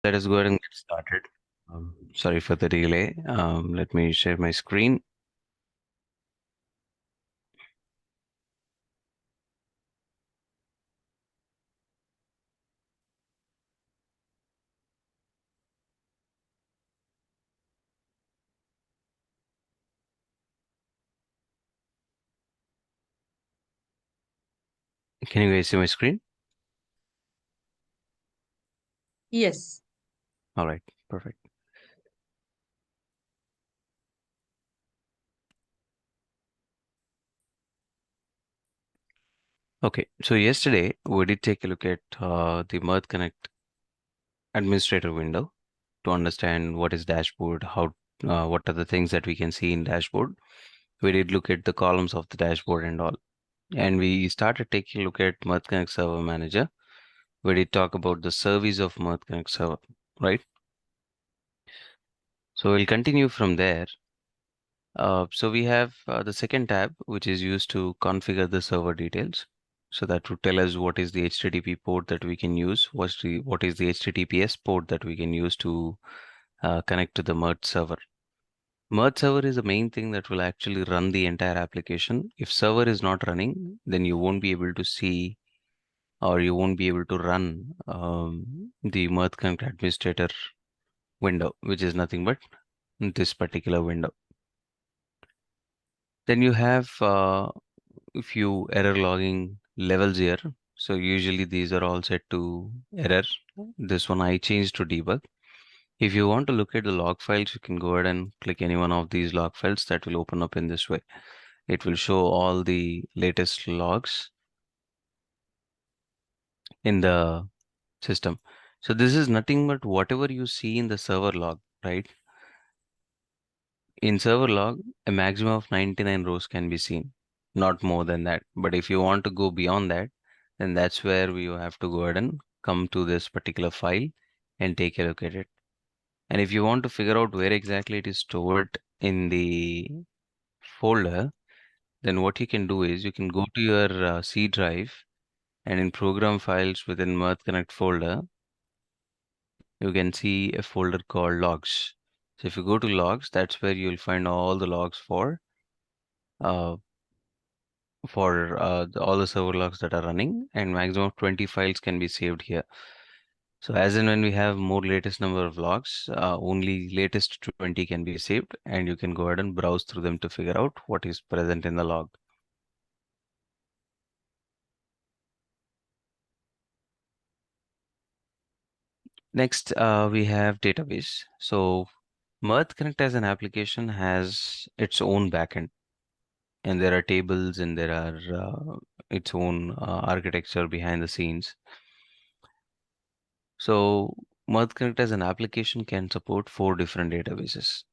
Let us go ahead and get started. Sorry for the delay. Let me share my screen. Can you guys see my screen? Yes. All right, perfect. Okay, so yesterday we did take a look at the Mirth Connect administrator window to understand what is dashboard, what are the things that we can see in dashboard. We did look at the columns of the dashboard and all. And we started taking a look at Mirth Connect Server Manager. We did talk about the service of Mirth Connect Server, right? So we'll continue from there. So we have the second tab, which is used to configure the server details. So that would tell us what is the HTTP port that we can use, what is the HTTPS port that we can use to connect to the Mirth server. Mirth server is the main thing that will actually run the entire application. If server is not running, then you won't be able to see or you won't be able to run the Mirth Connect administrator window, which is nothing but this particular window. Then you have a few error logging levels here. So usually these are all set to error. This one I changed to debug. If you want to look at the log files, you can go ahead and click any one of these log files that will open up in this way. It will show all the latest logs in the system. So this is nothing but whatever you see in the server log, right? In server log, a maximum of 99 rows can be seen, not more than that. But if you want to go beyond that, then that's where we have to go ahead and come to this particular file and take a look at it. And if you want to figure out where exactly it is stored in the folder, then what you can do is you can go to your C drive and in program files within Mirth Connect folder, you can see a folder called logs. So if you go to logs, that's where you'll find all the logs uh, for all the server logs that are running, and maximum of 20 files can be saved here. So as and when we have more latest number of logs, only latest 20 can be saved, and you can go ahead and browse through them to figure out what is present in the log. Next, we have database. So Mirth Connect as an application has its own backend, and there are tables and there are its own architecture behind the scenes. So Mirth Connect as an application can support 4 different databases.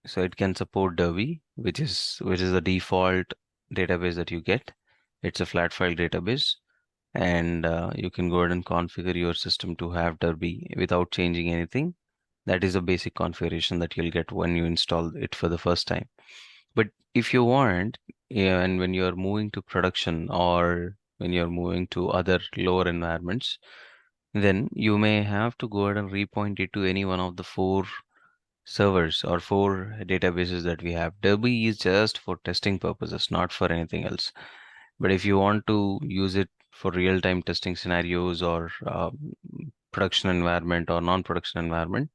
So it can support Derby, which is the default database that you get. It's a flat file database, and you can go ahead and configure your system to have Derby without changing anything. That is a basic configuration that you'll get when you install it for the first time. But if you want, yeah, and when you're moving to production or when you're moving to other lower environments, then you may have to go ahead and repoint it to any one of the 4 servers or 4 databases that we have. Derby is just for testing purposes, not for anything else. But if you want to use it for real-time testing scenarios or production environment or non-production environment,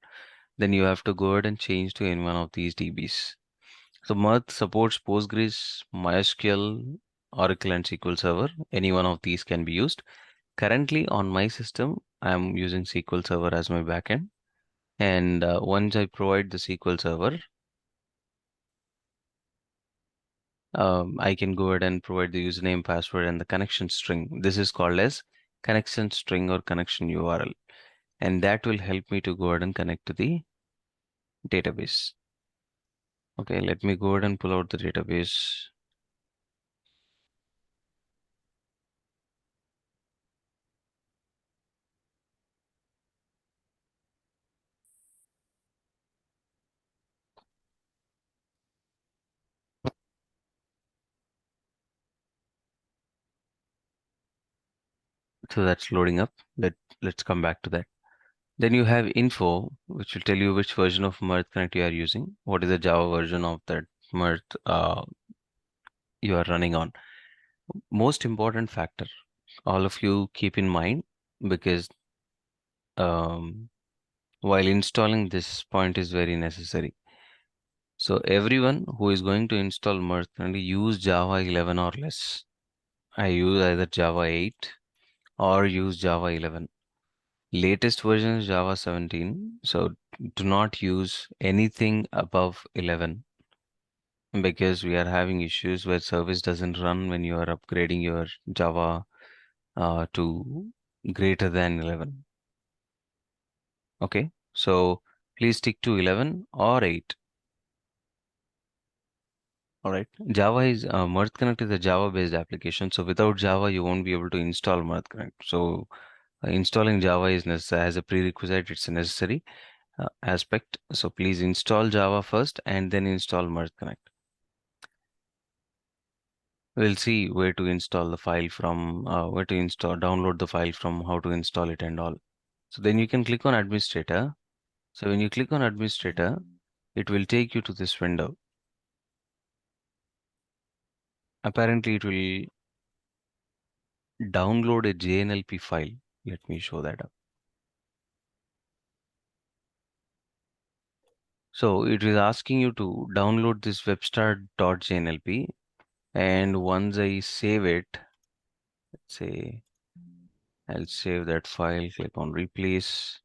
then you have to go ahead and change to any one of these DBs. So Mirth supports Postgres, MySQL, Oracle, and SQL Server. Any one of these can be used. Currently on my system, I'm using SQL Server as my backend. And once I provide the SQL Server, I can go ahead and provide the username, password, and the connection string. This is called as connection string or connection URL. And that will help me to go ahead and connect to the database. Okay, let me go ahead and pull out the database. So that's loading up. Let's come back to that. Then you have info, which will tell you which version of Mirth Connect you are using, what is the Java version of that Mirth you are running on. Most important factor, all of you keep in mind, because um, while installing this point is very necessary. So everyone who is going to install Mirth Connect use Java 11 or less. I use either Java 8 or use Java 11. Latest version is Java 17, so do not use anything above 11, because we are having issues where service doesn't run when you are upgrading your Java to greater than 11. Okay, so please stick to 11 or 8. All right. Java is Mirth Connect is a Java-based application, so without Java you won't be able to install Mirth Connect. So installing Java is necessary as a prerequisite. It's a necessary aspect. So please install Java first and then install Mirth Connect. We'll see where to install the file from, where to install, download the file from, how to install it and all. So then you can click on Administrator. So when you click on Administrator, it will take you to this window. Apparently, it will download a JNLP file. Let me show that up. So it is asking you to download this webstart.jnlp, and once I save it, let's say I'll save that file, click on replace.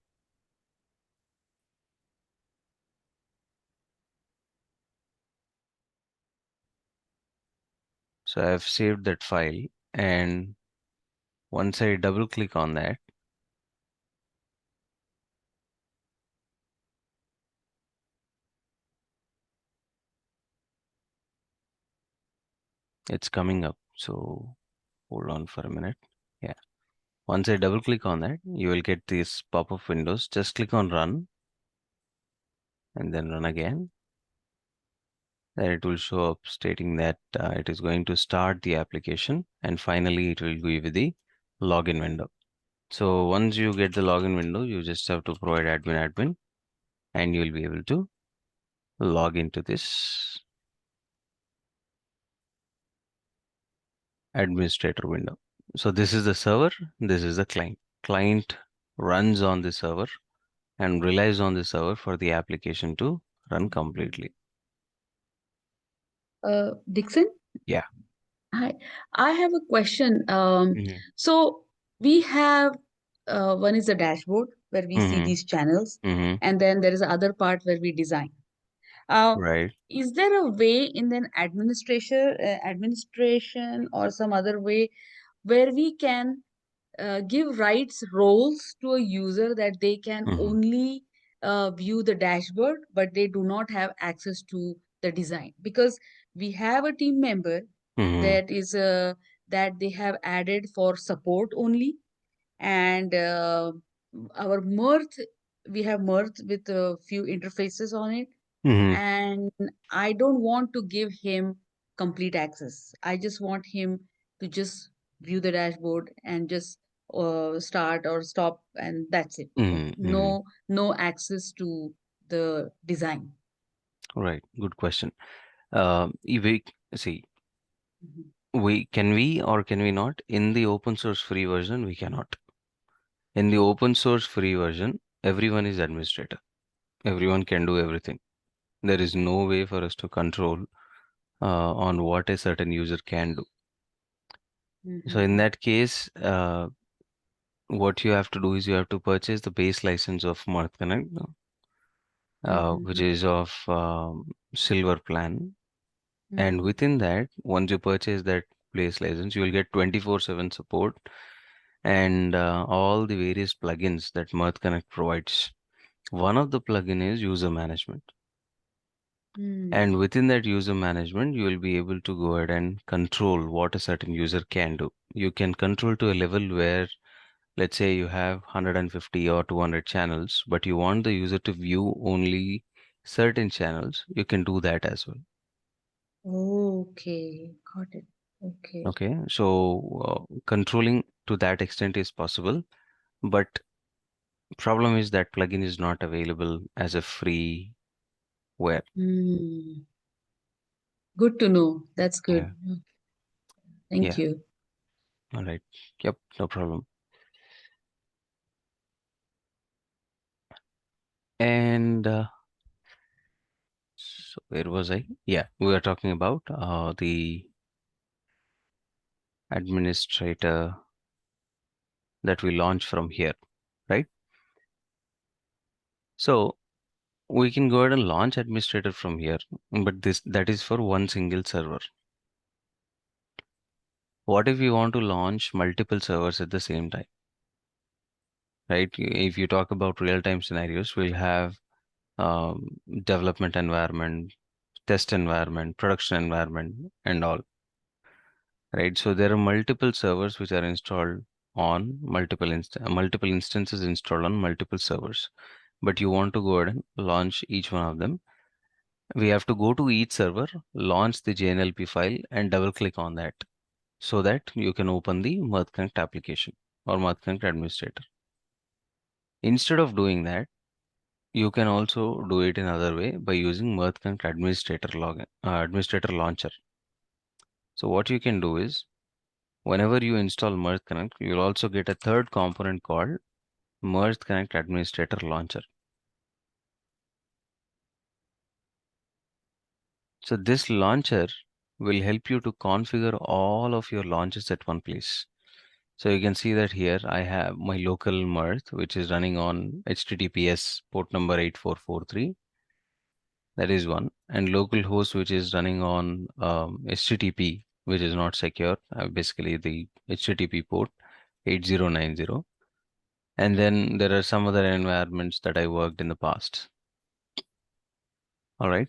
So I've saved that file, and once I double click on that, it's coming up. So hold on for a minute. Yeah. Once I double click on that, you will get these pop-up windows. Just click on run and then run again. Then it will show up stating that it is going to start the application, and finally it will give you the login window. So once you get the login window, you just have to provide admin, and you will be able to log into this administrator window. So this is the server, this is the client. Client runs on the server and relies on the server for the application to run completely. Dixon, Yeah. I I have a question. Mm-hmm. So we have one is a dashboard where we see Mm-hmm. these channels, Mm-hmm. and then there is the other part where we design. Uh, Right. is there a way in an administration or some other way where we can give rights roles to a user that they can Mm-hmm. only view the dashboard, but they do not have access to the design? Because we have a team member Mm-hmm. that is that they have added for support only, and our Mirth, we have Mirth with a few interfaces on it, Mm-hmm. and I don't want to give him complete access. I just want him to just view the dashboard and just start or stop, and that's it. Mm-hmm. Mm-hmm. No access to the design. Right. Good question. We see, Mhm. we or can we not? In the open source free version, we cannot. In the open source free version, everyone is administrator. Everyone can do everything. There is no way for us to control on what a certain user can do. So in Mhm. that case, what you have to do is you have to purchase the base license of Mirth Connect, which Mhm. is of silver plan. And Mhm. within that, once you purchase that base license, you will get 24/7 support and all the various plugins that Mirth Connect provides. One of the plugin is user management. Mhm. And within that user management, you will be able to go ahead and control what a certain user can do. You can control to a level where, let's say you have 150 or 200 channels, but you want the user to view only certain channels, you can do that as well. Okay, got it. Okay. Okay, so controlling to that extent is possible, but Problem is that plugin is not available as a freeware. Hmm. Good to know. That's Yeah, good. Thank yeah. you. All right. Yep, no problem. And so where was I? Yeah, we were talking about the administrator that we launch from here, right? So we can go ahead and launch administrator from here, but this that is for one single server. What if we want to launch multiple servers at the same time, right? If you talk about real-time scenarios, we'll have development environment, test environment, production environment, and all, right? So there are multiple servers which are installed on multiple instances installed on multiple servers. But you want to go ahead and launch each one of them. We have to go to each server, launch the JNLP file, and double click on that so that you can open the Mirth Connect application or Mirth Connect administrator. Instead of doing that, you can also do it another way by using Mirth Connect administrator launcher. So what you can do is whenever you install Mirth Connect, you'll also get a third component called Mirth Connect administrator launcher. So this launcher will help you to configure all of your launches at one place. So you can see that here I have my local Mirth, which is running on HTTPS port number 8443. That is one. And local host, which is running on HTTP, which is not secure, basically the HTTP port 8090. And then there are some other environments that I worked in the past. All right.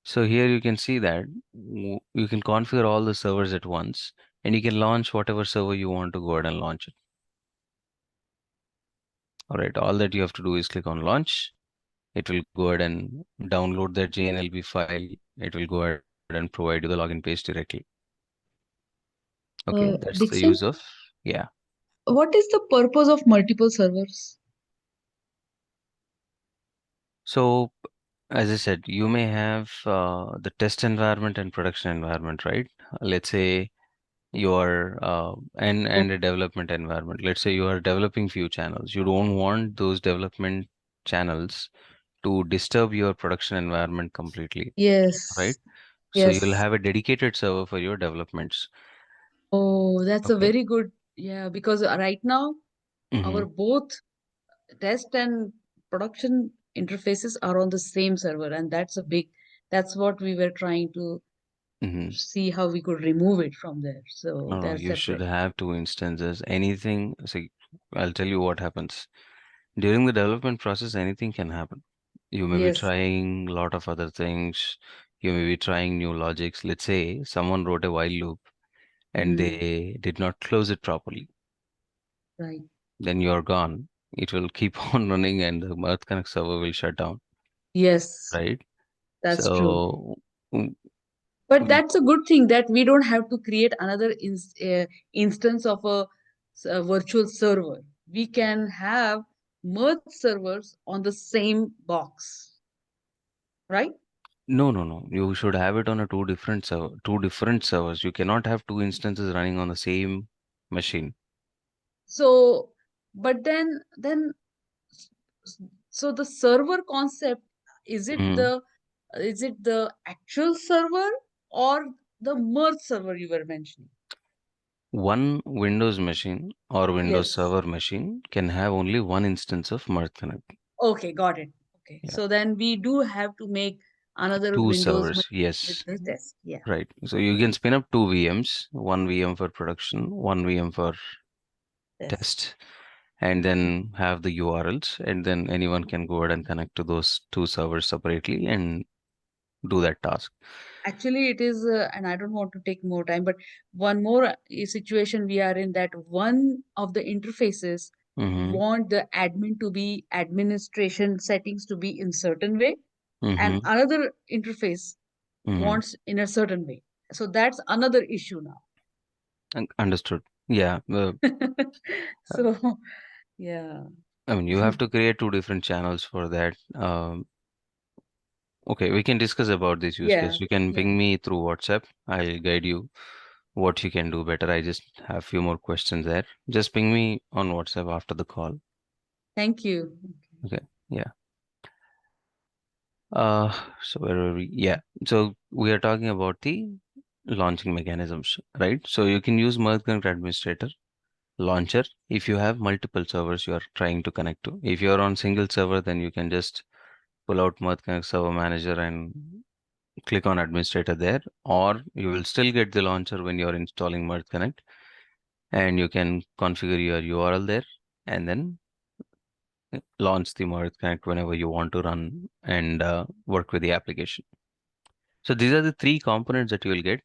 So here you can see that you can configure all the servers at once and you can launch whatever server you want to go ahead and launch it. All right. All that you have to do is click on launch. It will go ahead and download that JNLB file. It will go ahead and provide you the login page directly. Okay. That's the Dixon, use of, yeah. what is the purpose of multiple servers? So as I said, you may have the test environment and production environment, right? Let's say your and a development environment. Let's say you are developing few channels. You don't want those development channels to disturb your production environment completely, right? Yes, So you'll yes. have a dedicated server for your developments. Oh, that's a Okay. very good, yeah, because right now Mm-hmm. our both test and production interfaces are on the same server, and that's what we were trying to Mm-hmm. see how we could remove it from there. So No, no, they're you should separate. have two instances. Anything, see, I'll tell you what happens. During the development process, anything can happen. You may be Yes. trying a lot of other things. You may be trying new logics. Let's say someone wrote a while loop and Mm, they did not close it properly. right. Then you're gone. It will keep on running and the Mirth Connect server will shut down, Yes, right? that's true. So, mm, But we, that's a good thing that we don't have to create another instance of a virtual server. We can have merged servers on the same box, right? no, no, no. You should have it on a two different servers. You cannot have two instances running on the same machine. So, but then s- so the server concept, is it Mhm. the is it the actual server or the merge server you were mentioning? One Windows machine or Windows Yes. Server machine can have only one instance of Mirth Connect. Okay, got it. Okay. Yeah, So then we do have to make another two Windows servers. with Yes, the test. Yeah. right. So you can spin up two VMs, one VM for production, one VM for Test. test, and then have the URLs, and then anyone can go ahead and connect to those two servers separately and do that task. Actually, it is, and I don't want to take more time, but one more situation we are in, that one of the interfaces Mm-hmm. want the admin to be administration settings to be in certain way, and Mm-hmm. another interface Mm-hmm. wants in a certain way. So that's another issue now. Understood. Yeah. So, yeah. I mean, you have to create two different channels for that. Okay, we can discuss about this use Yeah, case. You can yeah. ping me through WhatsApp. I'll guide you what you can do better. I just have few more questions there. Just ping me on WhatsApp after the call. Thank you. Okay. Yeah. Uh, so where are we? Yeah. So we are talking about the launching mechanisms, right? So you can use Mirth Connect Administrator launcher if you have multiple servers you are trying to connect to. If you're on single server, then you can just pull out Mirth Connect Server Manager and click on Administrator there, or you will still get the launcher when you're installing Mirth Connect, and you can configure your URL there and then launch the Mirth Connect whenever you want to run and work with the application. So these are the three components that you will get.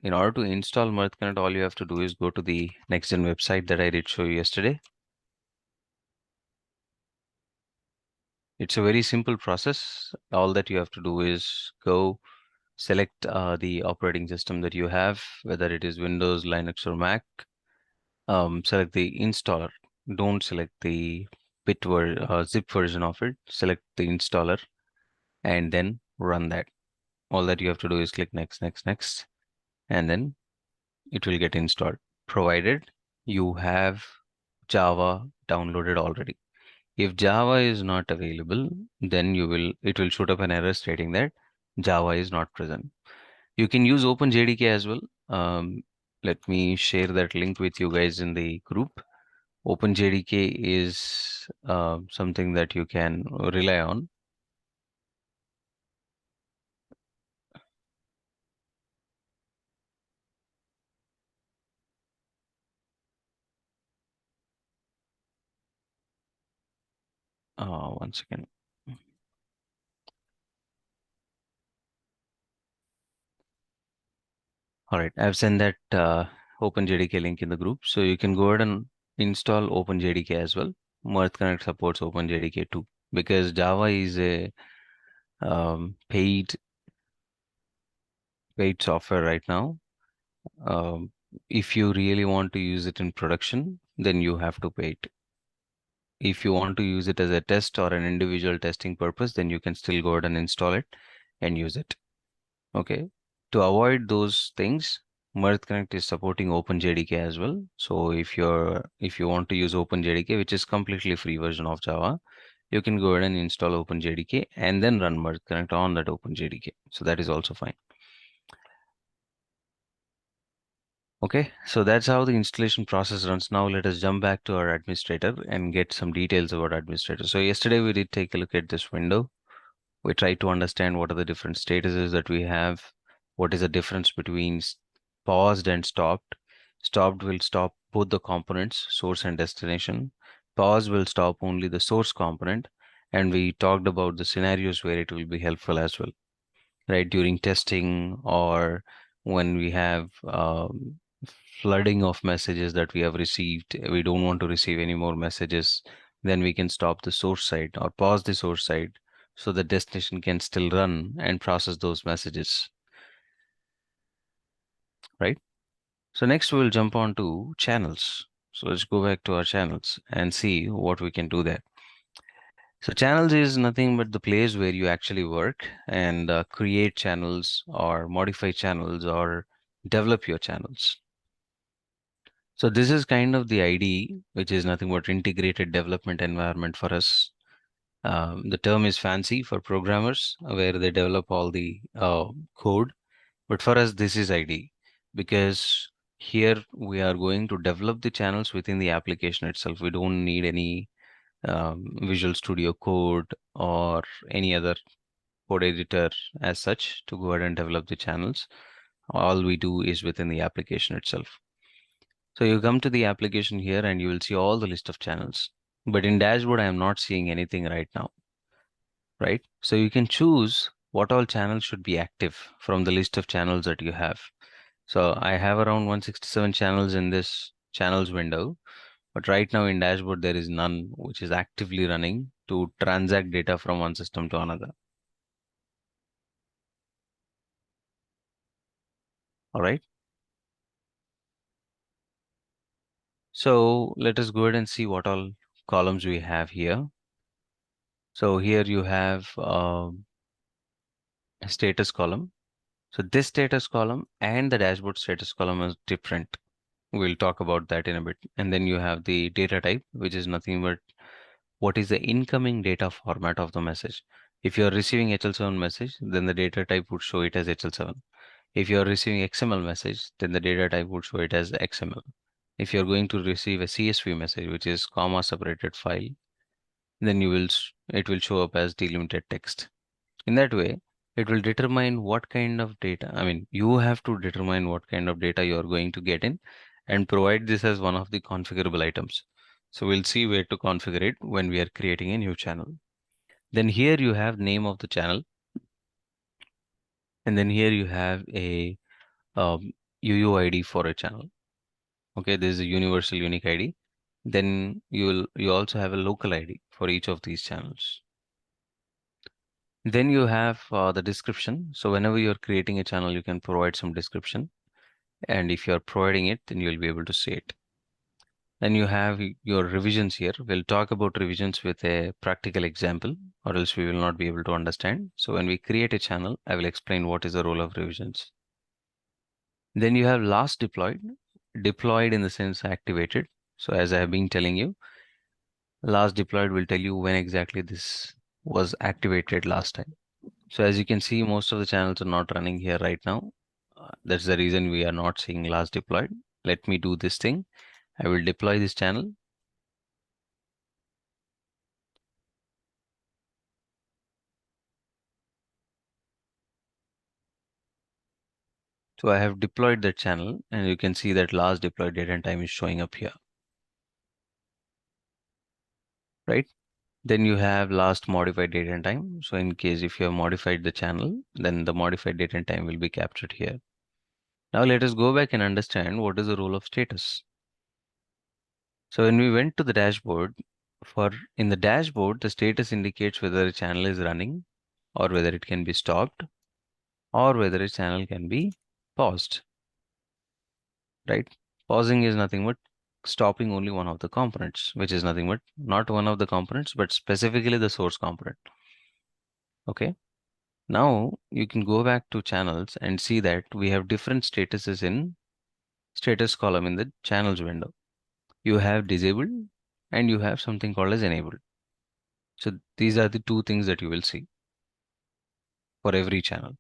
In order to install Mirth Connect, all you have to do is go to the NextGen website that I did show you yesterday. It's a very simple process. All that you have to do is go select the operating system that you have, whether it is Windows, Linux, or Mac. Select the installer. Don't select the zip version of it. Select the installer and then run that. All that you have to do is click next, next, next, and then it will get installed, provided you have Java downloaded already. If Java is not available, then it will shoot up an error stating that Java is not present. You can use OpenJDK as well. Let me share that link with you guys in the group. OpenJDK is something that you can rely on. One second. All right, I've sent that OpenJDK link in the group, so you can go ahead and install OpenJDK as well. Mirth Connect supports OpenJDK too, because Java is a paid software right now. Um, if you really want to use it in production, then you have to pay it. If you want to use it as a test or an individual testing purpose, then you can still go ahead and install it and use it. Okay. To avoid those things, Mirth Connect is supporting OpenJDK as well. So if you want to use OpenJDK, which is completely free version of Java, you can go ahead and install OpenJDK and then run Mirth Connect on that OpenJDK. So that is also fine. Okay, so that's how the installation process runs. Now let us jump back to our administrator and get some details about administrator. So yesterday we did take a look at this window. We tried to understand what are the different statuses that we have. What is the difference between paused and stopped? Stopped will stop both the components, source and destination. Pause will stop only the source component. And we talked about the scenarios where it will be helpful as well, right? During testing or when we have flooding of messages that we have received, we don't want to receive any more messages, then we can stop the source side or pause the source side so the destination can still run and process those messages, right? So next we'll jump on to channels. So let's go back to our channels and see what we can do there. So channels is nothing but the place where you actually work and create channels or modify channels or develop your channels. So this is kind of the IDE, which is nothing but integrated development environment for us. The term is fancy for programmers where they develop all the code, but for us this is IDE because here we are going to develop the channels within the application itself. We don't need any Visual Studio Code or any other code editor as such to go ahead and develop the channels. All we do is within the application itself. So you come to the application here and you will see all the list of channels. But in dashboard, I am not seeing anything right now, right? So you can choose what all channels should be active from the list of channels that you have. So I have around 167 channels in this channels window, but right now in dashboard, there is none which is actively running to transact data from one system to another. All right. So let us go ahead and see what all columns we have here. So here you have a status column. So this status column and the dashboard status column is different. We'll talk about that in a bit. And then you have the data type, which is nothing but what is the incoming data format of the message. If you're receiving HL7 message, then the data type would show it as HL7. If you're receiving XML message, then the data type would show it as XML. If you're going to receive a CSV message, which is comma separated file, then it will show up as delimited text. In that way, it will determine what kind of data. I mean, you have to determine what kind of data you are going to get in and provide this as one of the configurable items. So we'll see where to configure it when we are creating a new channel. Then here you have name of the channel, and then here you have a UUID for a channel. Okay, this is a universal unique ID. Then you also have a local ID for each of these channels. Then you have the description. So whenever you're creating a channel, you can provide some description. And if you're providing it, then you'll be able to see it. Then you have your revisions here. We'll talk about revisions with a practical example, or else we will not be able to understand. So when we create a channel, I will explain what is the role of revisions. Then you have last deployed, deployed in the sense activated. So as I have been telling you, last deployed will tell you when exactly this was activated last time. So as you can see, most of the channels are not running here right now. That's the reason we are not seeing last deployed. Let me do this thing. I will deploy this channel. So I have deployed that channel, and you can see that last deployed date and time is showing up here, right? Then you have last modified date and time. So in case if you have modified the channel, then the modified date and time will be captured here. Now let us go back and understand what is the role of status. So when we went to the dashboard, in the dashboard, the status indicates whether a channel is running or whether it can be stopped or whether a channel can be paused, right? Pausing is nothing but stopping only one of the components, which is nothing but not one of the components, but specifically the source component. Okay. Now you can go back to channels and see that we have different statuses in status column in the channels window. You have disabled and you have something called as enabled. So these are the two things that you will see for every channel.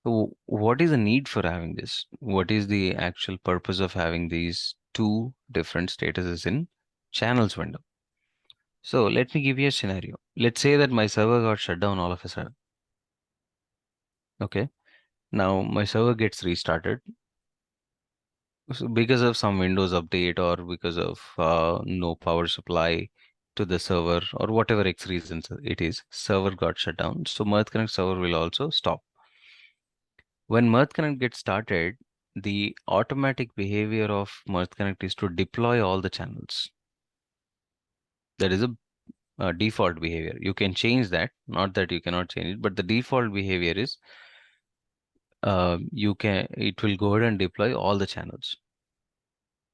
So what is the need for having this? What is the actual purpose of having these two different statuses in channels window? So let me give you a scenario. Let's say that my server got shut down all of a sudden. Okay. Now my server gets restarted. So because of some Windows update or because of no power supply to the server or whatever X reasons it is, server got shut down. So Mirth Connect server will also stop. When Mirth Connect gets started, the automatic behavior of Mirth Connect is to deploy all the channels. That is a default behavior. You can change that, not that you cannot change it, but the default behavior is it will go ahead and deploy all the channels.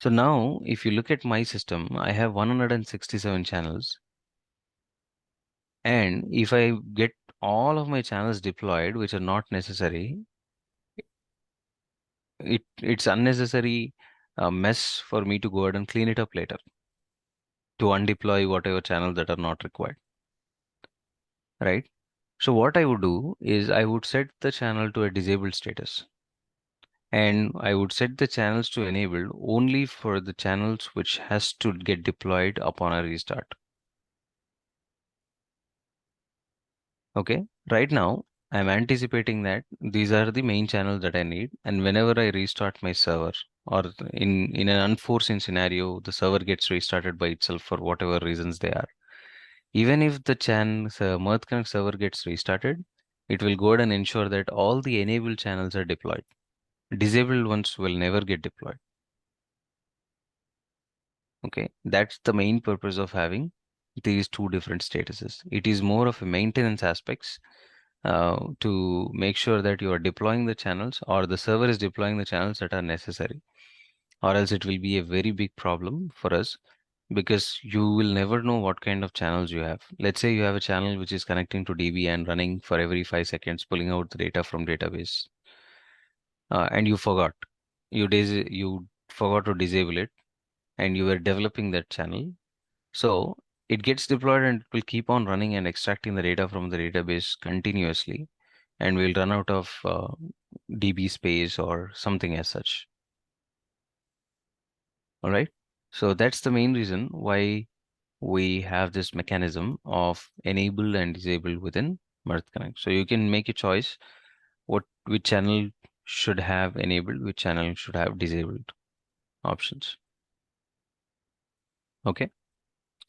So now, if you look at my system, I have 167 channels. And if I get all of my channels deployed, which are not necessary, it's unnecessary mess for me to go ahead and clean it up later to undeploy whatever channels that are not required, right? So what I would do is I would set the channel to a disabled status. And I would set the channels to enabled only for the channels which has to get deployed upon a restart. Okay, right now I'm anticipating that these are the main channels that I need, and whenever I restart my server or in an unforeseen scenario, the server gets restarted by itself for whatever reasons they are. Even if the Mirth Connect server gets restarted, it will go ahead and ensure that all the enabled channels are deployed. Disabled ones will never get deployed. Okay, that's the main purpose of having these two different statuses. It is more of a maintenance aspects to make sure that you are deploying the channels or the server is deploying the channels that are necessary, or else it will be a very big problem for us because you will never know what kind of channels you have. Let's say you have a channel which is connecting to DB and running for every 5 seconds, pulling out the data from database, and you forgot to disable it, and you were developing that channel. So it gets deployed and it will keep on running and extracting the data from the database continuously, and we'll run out of DB space or something as such. All right. So that's the main reason why we have this mechanism of enable and disable within Mirth Connect. So you can make a choice which channel should have enabled, which channel should have disabled options. Okay.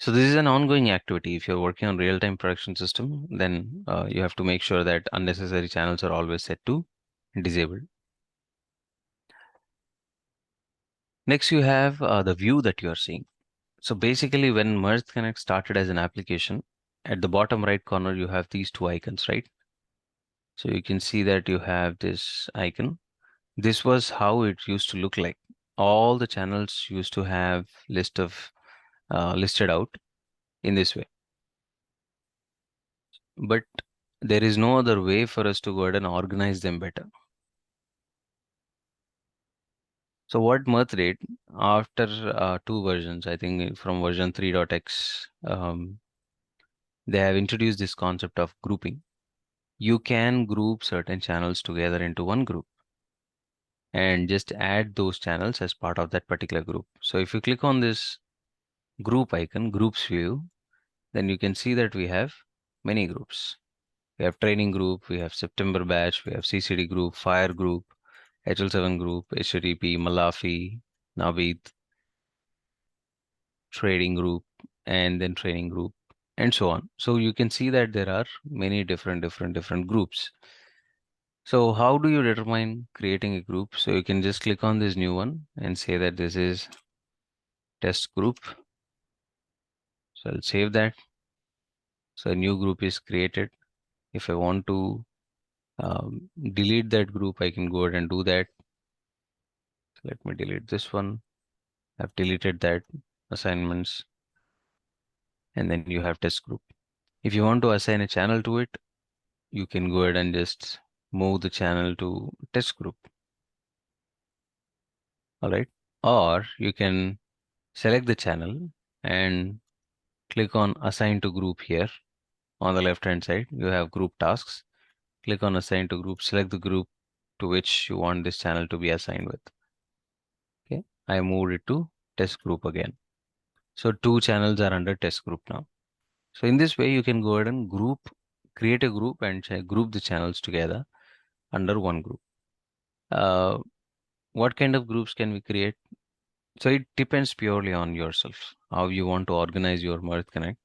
So this is an ongoing activity. If you're working on real-time production system, then you have to make sure that unnecessary channels are always set to disabled. Next, you have the view that you are seeing. So basically, when Mirth Connect started as an application, at the bottom right corner, you have these two icons, right? So you can see that you have this icon. This was how it used to look like. All the channels used to have listed out in this way. But there is no other way for us to go ahead and organize them better. So what Mirth did after two versions, I think from version 3.x, they have introduced this concept of grouping. You can group certain channels together into one group and just add those channels as part of that particular group. So if you click on this group icon, groups view, then you can see that we have many groups. We have training group, we have September batch, we have CCD group, fire group, HL7 group, HTTP, Malafi, Navid, trading group, and then training group, and so on. So you can see that there are many different groups. So how do you determine creating a group? So you can just click on this new one and say that this is test group. So I'll save that. So a new group is created. If I want to delete that group, I can go ahead and do that. So let me delete this one. I've deleted that assignments, and then you have test group. If you want to assign a channel to it, you can go ahead and just move the channel to test group. All right. Or you can select the channel and click on assign to group here. On the left hand side, you have group tasks. Click on assign to group, select the group to which you want this channel to be assigned with. Okay. I moved it to test group again. So two channels are under test group now. So in this way, you can go ahead and create a group and group the channels together under one group. Uh, what kind of groups can we create? So it depends purely on yourself, how you want to organize your Mirth Connect.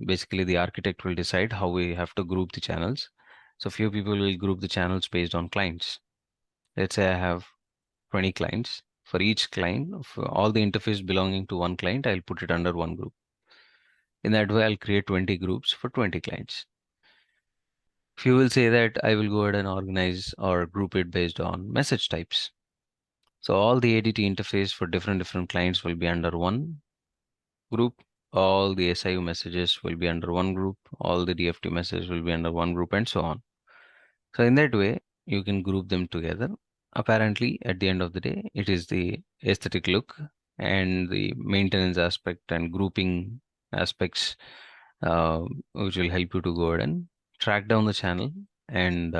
Basically, the architect will decide how we have to group the channels. So few people will group the channels based on clients. Let's say I have 20 clients. For each client, for all the interface belonging to one client, I'll put it under one group. In that way, I'll create 20 groups for 20 clients. Few will say that I will go ahead and organize or group it based on message types. So all the ADT interface for different clients will be under one group. All the SIU messages will be under one group. All the DFT messages will be under one group, and so on. So in that way, you can group them together. Apparently, at the end of the day, it is the aesthetic look and the maintenance aspect and grouping aspects, uh, which will help you to go ahead and track down the channel and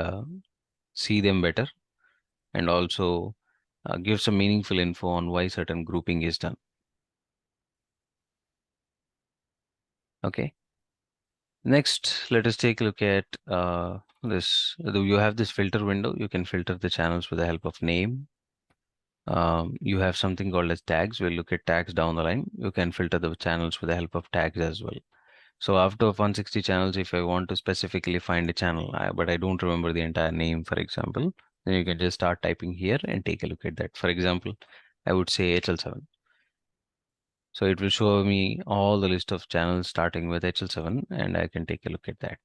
see them better, and also give some meaningful info on why certain grouping is done. Okay. Next, let us take a look at this. You have this filter window. You can filter the channels with the help of name. You have something called as tags. We'll look at tags down the line. You can filter the channels with the help of tags as well. So after 160 channels, if I want to specifically find a channel, but I don't remember the entire name, for example, then you can just start typing here and take a look at that. For example, I would say HL7. So it will show me all the list of channels starting with HL7, and I can take a look at that.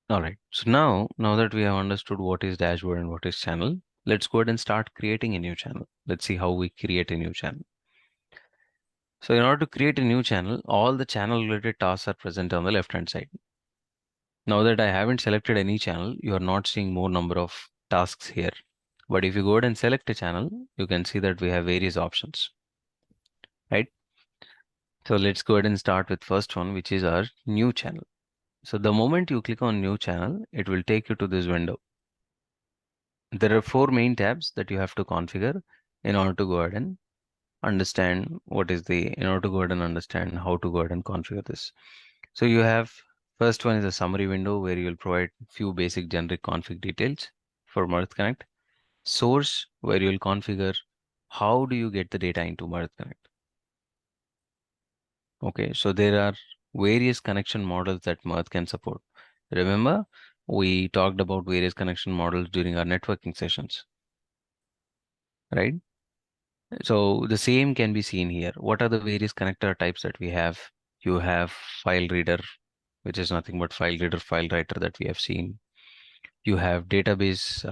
All right. So now that we have understood what is dashboard and what is channel, let's go ahead and start creating a new channel. Let's see how we create a new channel. So in order to create a new channel, all the channel related tasks are present on the left hand side. Now that I haven't selected any channel, you are not seeing more number of tasks here. But if you go ahead and select a channel, you can see that we have various options, right? So let's go ahead and start with first one, which is our new channel. So the moment you click on new channel, it will take you to this window. There are four main tabs that you have to configure in order to go ahead and understand in order to go ahead and understand how to go ahead and configure this. So you have first one is a summary window where you will provide few basic generic config details for Mirth Connect. Source where you will configure how do you get the data into Mirth Connect. Okay, so there are various connection models that Mirth can support. Remember, we talked about various connection models during our networking sessions, right? So the same can be seen here. What are the various connector types that we have? You have file reader, which is nothing but file reader, file writer that we have seen. You have database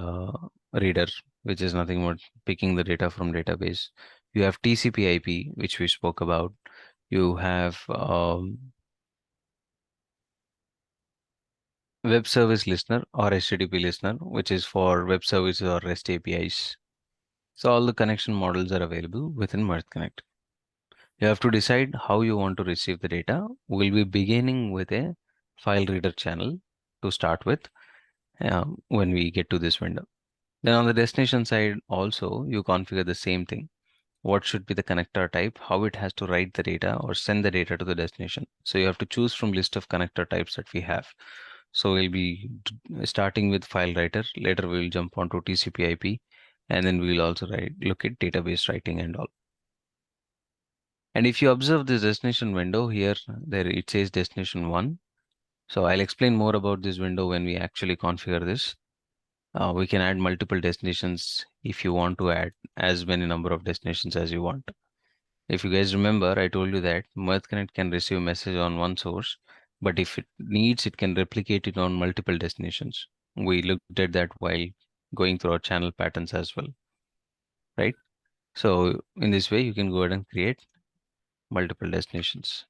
reader, which is nothing but picking the data from database. You have TCP IP, which we spoke about. You have web service listener or HTTP listener, which is for web services or REST APIs. So all the connection models are available within Mirth Connect. You have to decide how you want to receive the data. We'll be beginning with a file reader channel to start with when we get to this window. Then on the destination side also, you configure the same thing. What should be the connector type, how it has to write the data or send the data to the destination. So you have to choose from list of connector types that we have. So we'll be starting with file writer. Later we'll jump onto TCP IP, and then we'll also look at database writing and all. And if you observe this destination window here, there it says destination 1. So I'll explain more about this window when we actually configure this. We can add multiple destinations if you want to add as many number of destinations as you want. If you guys remember, I told you that Mirth Connect can receive message on one source, but if it needs, it can replicate it on multiple destinations. We looked at that while going through our channel patterns as well, right? So in this way, you can go ahead and create multiple destinations,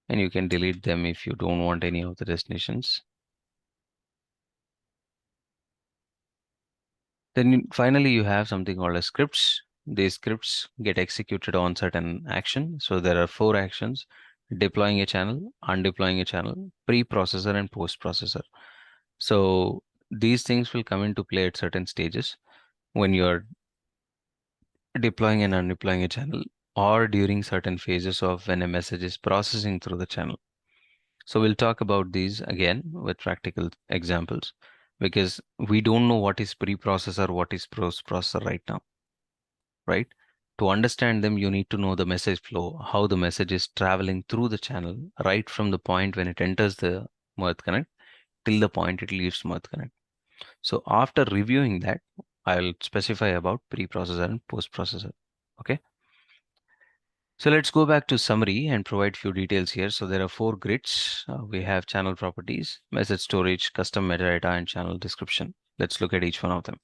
and you can delete them if you don't want any of the destinations. Then finally, you have something called as scripts. These scripts get executed on certain action. So there are four actions: deploying a channel, undeploying a channel, pre-processor, and post-processor. So these things will come into play at certain stages when you're deploying and undeploying a channel, or during certain phases of when a message is processing through the channel. So we'll talk about these again with practical examples because we don't know what is pre-processor, what is post-processor right now, right? To understand them, you need to know the message flow, how the message is traveling through the channel, right from the point when it enters the Mirth Connect till the point it leaves Mirth Connect. So after reviewing that, I'll specify about pre-processor and post-processor. Okay. So let's go back to summary and provide few details here. So there are four grids. We have channel properties, message storage, custom metadata, and channel description. Let's look at each one of them.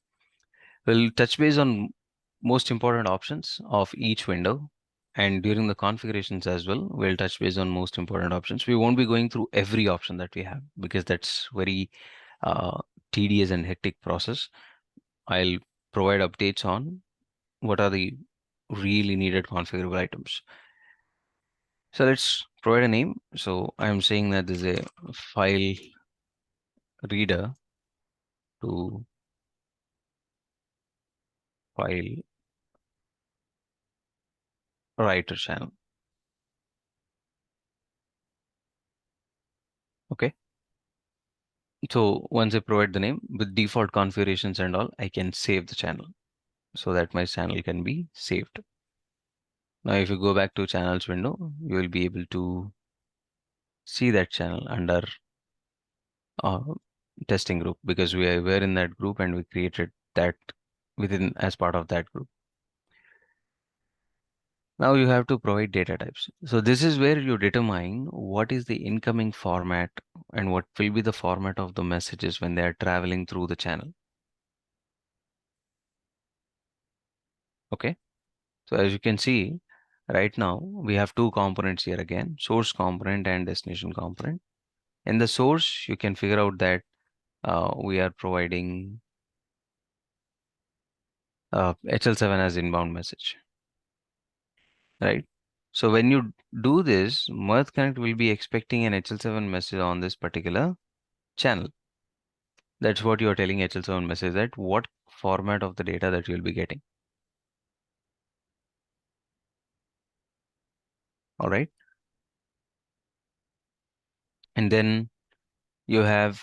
We'll touch base on most important options of each window. And during the configurations as well, we'll touch base on most important options. We won't be going through every option that we have because that's very uh, tedious and hectic process. I'll provide updates on what are the really needed configurable items. So let's provide a name. So I'm saying that this is a file reader to file writer channel. Okay. So once I provide the name with default configurations and all, I can save the channel so that my channel can be saved. Now, if you go back to channels window, you will be able to see that channel under uh, testing group because were in that group and we created that within as part of that group. Now you have to provide data types. So this is where you determine what is the incoming format and what will be the format of the messages when they are traveling through the channel. Okay. So as you can see, right now we have two components here again, source component and destination component. In the source, you can figure out that we are providing HL7 as inbound message, right? So when you do this, Mirth Connect will be expecting an HL7 message on this particular channel. That's what you are telling HL7 message, that what format of the data that you'll be getting. All right. And then you have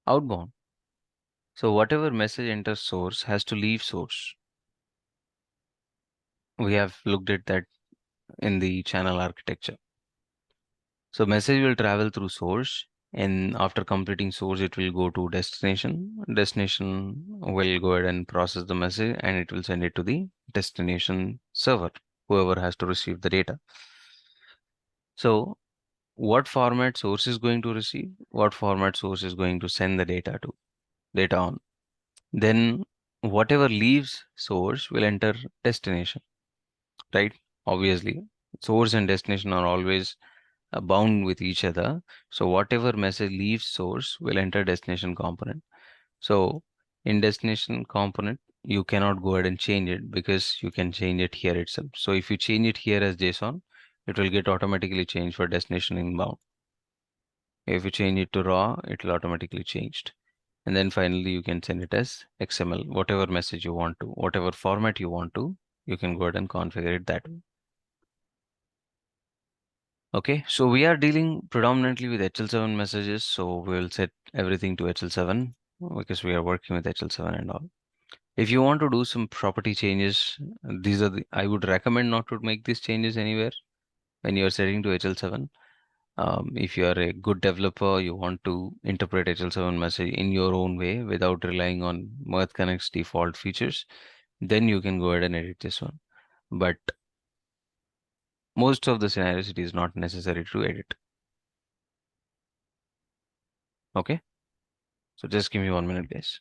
outbound. So whatever message enters source has to leave source. We have looked at that in the channel architecture. So message will travel through source, and after completing source, it will go to destination. Destination will go ahead and process the message and it will send it to the destination server, whoever has to receive the data. So what format source is going to receive, what format source is going to send the data on. Then whatever leaves source will enter destination, right? Obviously, source and destination are always bound with each other. So whatever message leaves source will enter destination component. So in destination component, you cannot go ahead and change it because you can change it here itself. So if you change it here as JSON, it will get automatically changed for destination inbound. If you change it to raw, it will automatically changed. And then finally, you can send it as XML, whatever message you want to, whatever format you want to, you can go ahead and configure it that way. Okay, so we are dealing predominantly with HL7 messages, so we'll set everything to HL7 because we are working with HL7 and all. If you want to do some property changes, these are I would recommend not to make these changes anywhere when you're setting to HL7. If you are a good developer, you want to interpret HL7 message in your own way without relying on Mirth Connect's default features, then you can go ahead and edit this one. But most of the scenarios, it is not necessary to edit. Okay, so just give me 1 minute, guys.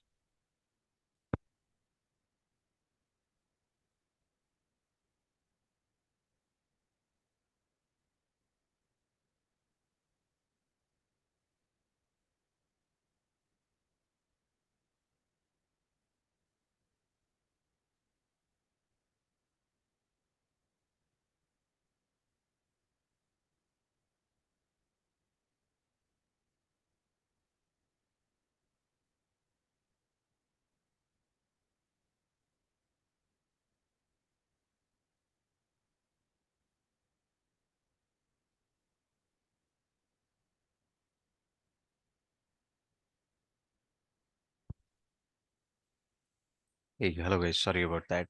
Hey, hello guys, sorry about that.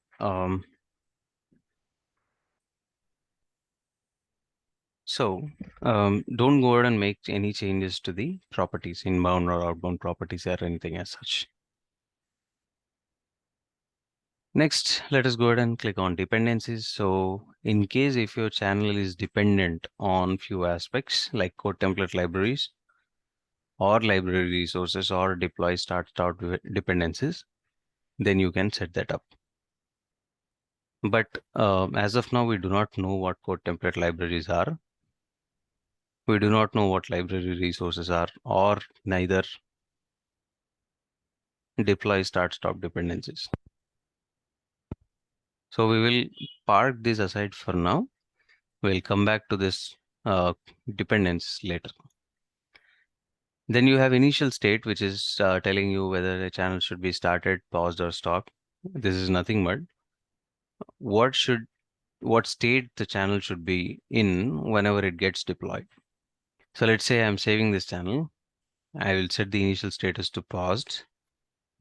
So don't go ahead and make any changes to the properties, inbound or outbound properties or anything as such. Next, let us go ahead and click on dependencies. So in case if your channel is dependent on few aspects like code template libraries or library resources or deploy start dependencies, then you can set that up. But as of now, we do not know what code template libraries are. We do not know what library resources are, or neither deploy start stop dependencies. So we will park this aside for now. We'll come back to this dependence later. Then you have initial state, which is telling you whether a channel should be started, paused, or stopped. This is nothing but what state the channel should be in whenever it gets deployed. So let's say I'm saving this channel. I will set the initial status to paused.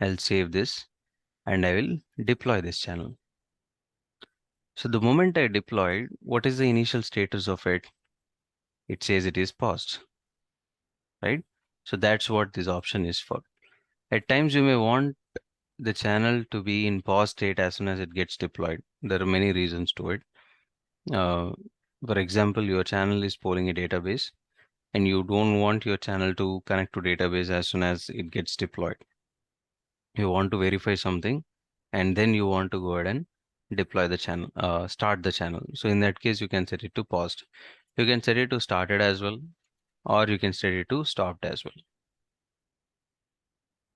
I'll save this and I will deploy this channel. So the moment I deployed, what is the initial status of it? It says it is paused, right? So that's what this option is for. At times you may want the channel to be in pause state as soon as it gets deployed. There are many reasons to it. For example, your channel is polling a database and you don't want your channel to connect to database as soon as it gets deployed. You want to verify something and then you want to go ahead and deploy the channel, start the channel. So in that case, you can set it to paused. You can set it to started as well, or you can set it to stopped as well.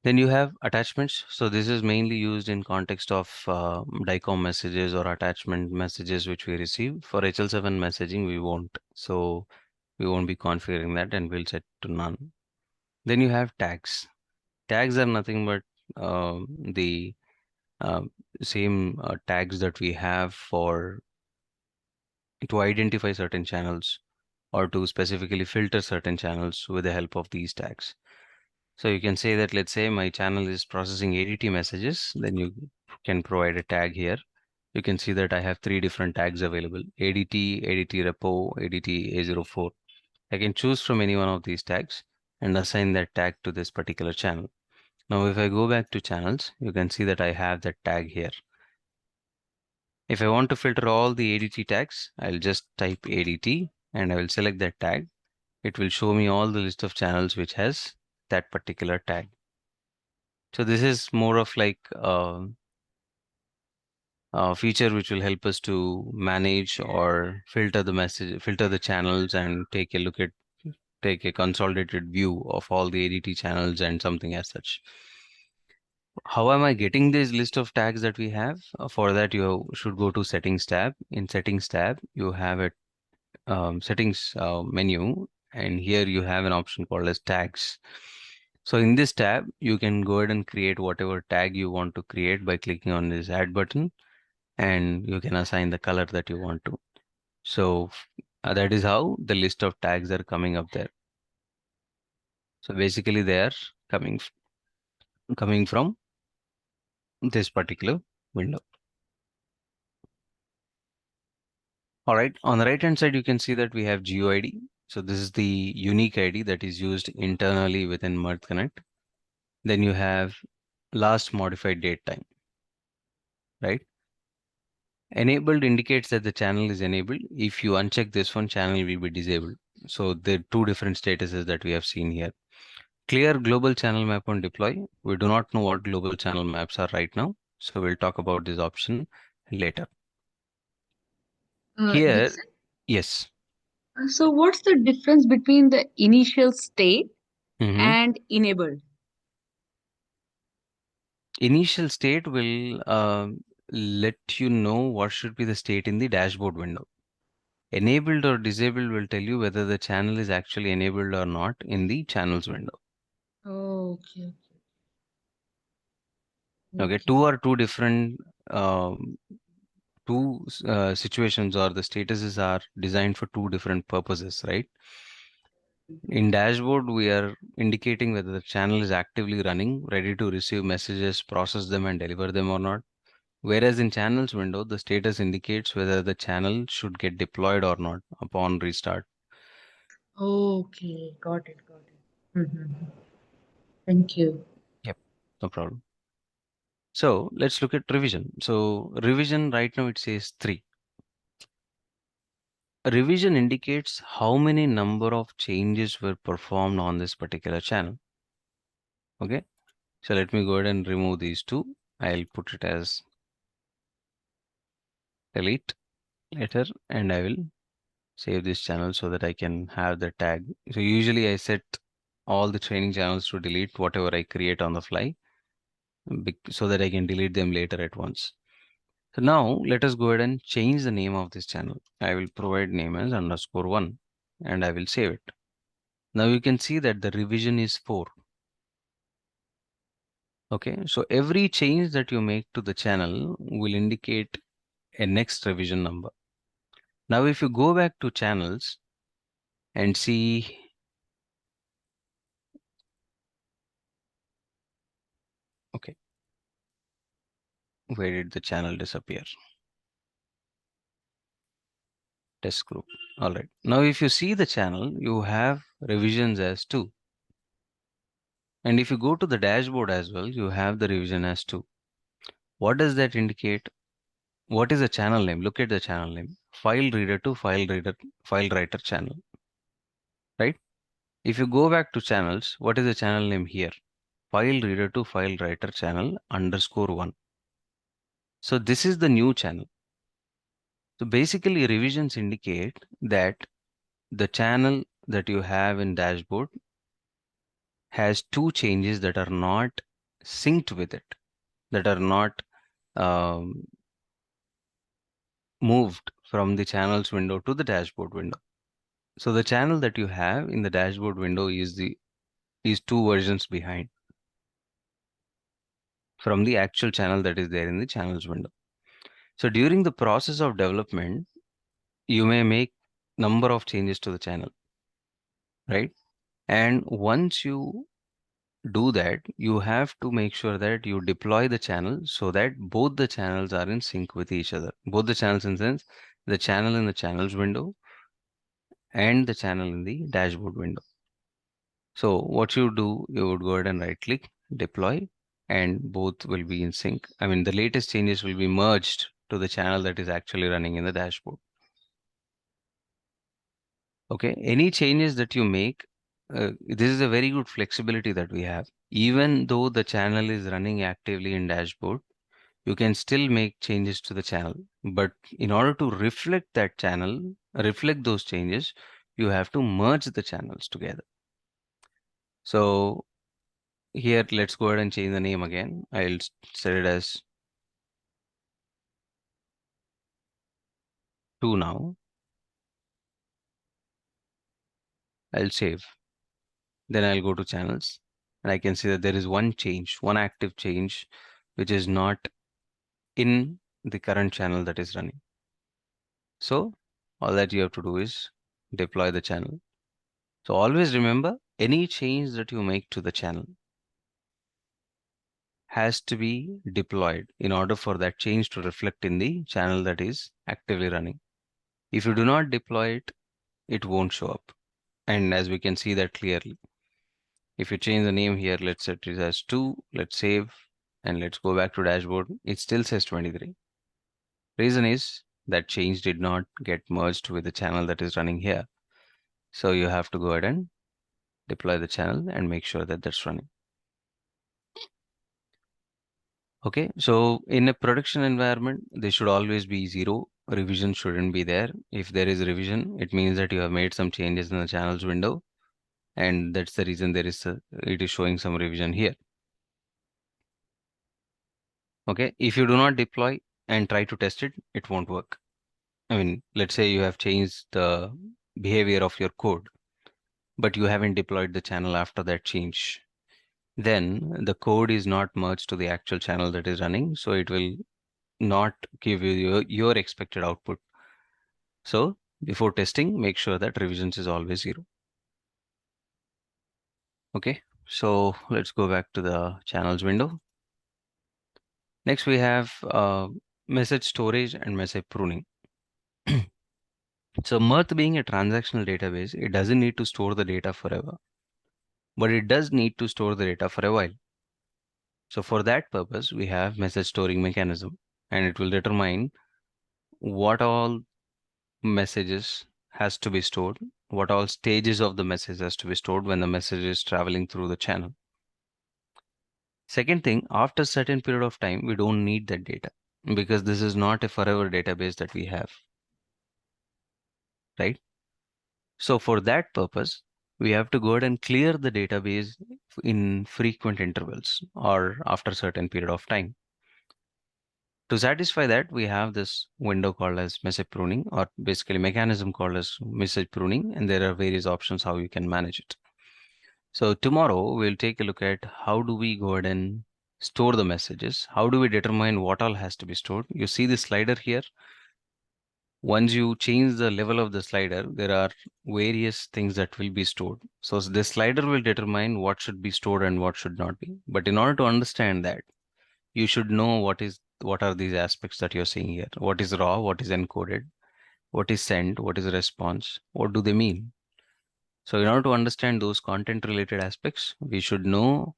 Then you have attachments. So this is mainly used in context of DICOM messages or attachment messages which we receive. For HL7 messaging, we won't. So we won't be configuring that and we'll set to none. Then you have tags. Tags are nothing but the uh, same tags that we have for to identify certain channels or to specifically filter certain channels with the help of these tags. So you can say that, let's say my channel is processing ADT messages, then you can provide a tag here. You can see that I have 3 different tags available: ADT, ADT repo, ADT A04. I can choose from any one of these tags and assign that tag to this particular channel. Now, if I go back to channels, you can see that I have that tag here. If I want to filter all the ADT tags, I'll just type ADT and I will select that tag. It will show me all the list of channels which has that particular tag. So this is more of like a feature which will help us to manage or filter the message, filter the channels and take a consolidated view of all the ADT channels and something as such. How am I getting this list of tags that we have? For that, you should go to Settings tab. In Settings tab, you have a Settings menu, and here you have an option called as Tags. So in this tab, you can go ahead and create whatever tag you want to create by clicking on this Add button, and you can assign the color that you want to. So that is how the list of tags are coming up there. So basically, they are coming from this particular window. All right, on the right hand side, you can see that we have GeoID. So this is the unique ID that is used internally within Mirth Connect. Then you have last modified date time, right? Enabled indicates that the channel is enabled. If you uncheck this one, channel will be disabled. So there are 2 different statuses that we have seen here. Clear global channel map on deploy. We do not know what global channel maps are right now. So we'll talk about this option later. Here, Dixon, yes. so what's the difference between the initial state Mhm. and enabled? Initial state will let you know what should be the state in the dashboard window. Enabled or disabled will tell you whether the channel is actually enabled or not in the channels window. Okay, Okay, okay. two different um, situations, or the statuses are designed for 2 different purposes, right? In dashboard, we are indicating whether the channel is actively running, ready to receive messages, process them, and deliver them or not. Whereas in channels window, the status indicates whether the channel should get deployed or not upon restart. Okay, got it, got it. Mhm. Thank you. Yep, no problem. So let's look at revision. So revision right now it says 3. Revision indicates how many number of changes were performed on this particular channel. Okay, so let me go ahead and remove these 2. I'll put it as delete later, and I will save this channel so that I can have the tag. So usually I set all the training channels to delete whatever I create on the fly so that I can delete them later at once. So now let us go ahead and change the name of this channel. I will provide name as _1 and I will save it. Now you can see that the revision is 4. Okay, so every change that you make to the channel will indicate a next revision number. Now if you go back to channels and see, okay, where did the channel disappear? Test group. All right. Now, if you see the channel, you have revisions as 2. And if you go to the dashboard as well, you have the revision as 2. What does that indicate? What is the channel name? Look at the channel name. File reader to file writer channel, right? If you go back to channels, what is the channel name here? File reader to file writer channel _1. So this is the new channel. So basically revisions indicate that the channel that you have in dashboard has two changes that are not synced with it, that are not um, moved from the channels window to the dashboard window. So the channel that you have in the dashboard window is two versions behind from the actual channel that is there in the channels window. So during the process of development, you may make number of changes to the channel, right? And once you do that, you have to make sure that you deploy the channel so that both the channels are in sync with each other. Both the channels in sense, the channel in the channels window and the channel in the dashboard window. So what you do, you would go ahead and right click, deploy, and both will be in sync. I mean, the latest changes will be merged to the channel that is actually running in the dashboard. Okay, any changes that you make, this is a very good flexibility that we have. Even though the channel is running actively in dashboard, you can still make changes to the channel. But in order to reflect that channel, reflect those changes, you have to merge the channels together. So here, let's go ahead and change the name again. I'll set it as 2 now. I'll save. Then I'll go to channels and I can see that there is one change, one active change, which is not in the current channel that is running. So all that you have to do is deploy the channel. So always remember, any change that you make to the channel has to be deployed in order for that change to reflect in the channel that is actively running. If you do not deploy it, it won't show up. And as we can see that clearly, if you change the name here, let's set it as 2, let's save, and let's go back to dashboard, it still says 23. Reason is that change did not get merged with the channel that is running here. So you have to go ahead and deploy the channel and make sure that that's running. Okay, so in a production environment, there should always be 0. Revision shouldn't be there. If there is revision, it means that you have made some changes in the channels window, and that's the reason it is showing some revision here. Okay, if you do not deploy and try to test it, it won't work. I mean, let's say you have changed the behavior of your code, but you haven't deployed the channel after that change. Then the code is not merged to the actual channel that is running, so it will not give you your expected output. So before testing, make sure that revisions is always 0. Okay, so let's go back to the channels window. Next, we have message storage and message pruning. So Mirth being a transactional database, it doesn't need to store the data forever, but it does need to store the data for a while. So for that purpose, we have message storing mechanism, and it will determine what all messages has to be stored, what all stages of the message has to be stored when the message is traveling through the channel. Second thing, after certain period of time, we don't need that data because this is not a forever database that we have, right? So for that purpose, we have to go ahead and clear the database in frequent intervals or after certain period of time. To satisfy that, we have this window called as message pruning, or basically mechanism called as message pruning, and there are various options how you can manage it. So tomorrow we'll take a look at how do we go ahead and store the messages. How do we determine what all has to be stored? You see the slider here. Once you change the level of the slider, there are various things that will be stored. So this slider will determine what should be stored and what should not be. But in order to understand that, you should know what are these aspects that you're seeing here. What is raw, what is encoded, what is sent, what is response, what do they mean? So in order to understand those content related aspects, we should know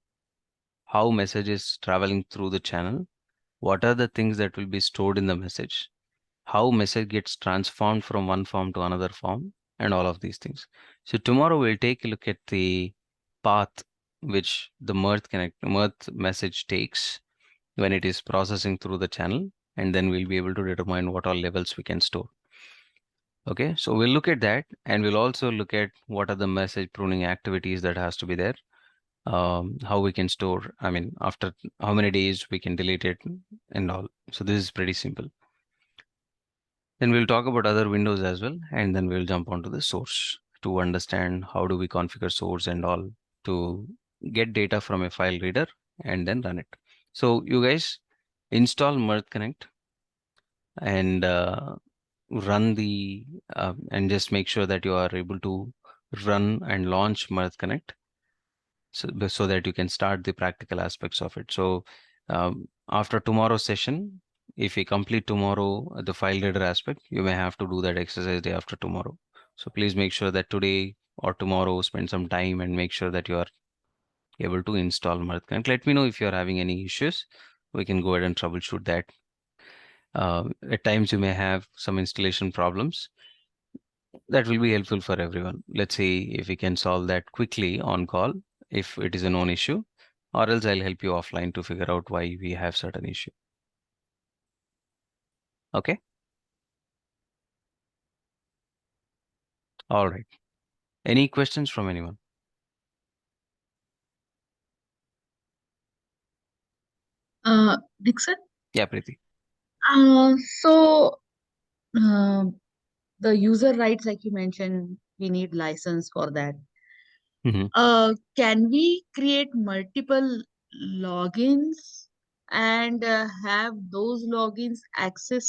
how message is traveling through the channel what are the things that will be stored in the message, how message gets transformed from one form to another form, and all of these things. So tomorrow we'll take a look at the path which the Mirth message takes when it is processing through the channel, and then we'll be able to determine what all levels we can store. Okay, so we'll look at that, and we'll also look at what are the message pruning activities that has to be there, how we can store, I mean, after how many days we can delete it and all. So this is pretty simple. Then we'll talk about other windows as well, and then we'll jump onto the source to understand how do we configure source and all to get data from a file reader and then run it. So you guys install Mirth Connect and run the and just make sure that you are able to run and launch Mirth Connect so that you can start the practical aspects of it. So after tomorrow's session, if you complete tomorrow the file reader aspect, you may have to do that exercise day after tomorrow. So please make sure that today or tomorrow spend some time and make sure that you are able to install Mirth Connect. Let me know if you are having any issues. We can go ahead and troubleshoot that. At times you may have some installation problems. That will be helpful for everyone. Let's see if we can solve that quickly on call if it is a known issue, or else I'll help you offline to figure out why we have certain issue. Okay. All right. Any questions from anyone? Dixon? Yeah, Preeti. So um the user rights, like you mentioned, we need license for that. Mm-hmm. Can we create multiple logins and have those logins access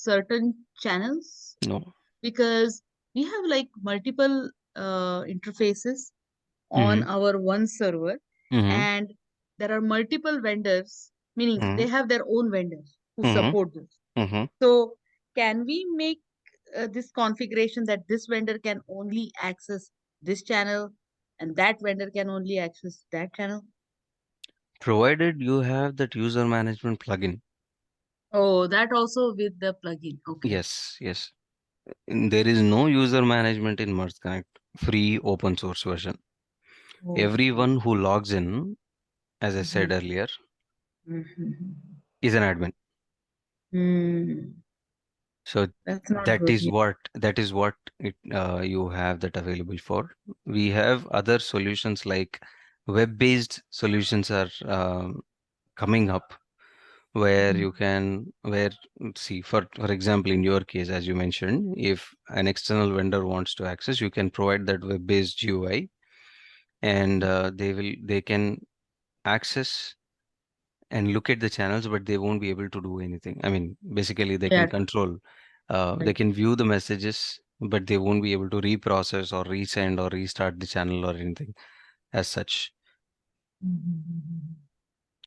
certain channels? No. Because we have like multiple interfaces on Mm-hmm. our one server, Mm-hmm. and there are multiple vendors, meaning Mm-hmm. they have their own vendors who Mm-hmm. support this. Mm-hmm. So, can we make this configuration that this vendor can only access this channel and that vendor can only access that channel? Provided you have that user management plugin. Oh, that also with the plugin. Okay. Yes, yes. There is no user management in Mirth Connect, free open source version. Okay. Everyone who logs in, as I said Mhm. earlier, Mhm. is an admin. Hmm. So That's not good. that is what you have that available for. We have other solutions like web-based solutions are coming up where Mhm. you can where see for example in your case as you mentioned, if an external vendor wants to access, you can provide that web-based GUI and they can access and look at the channels, but they won't be able to do anything. I mean, basically, they can Yeah. control, they Right. can view the messages, but they won't be able to reprocess or resend or restart the channel or anything as such. Mhm.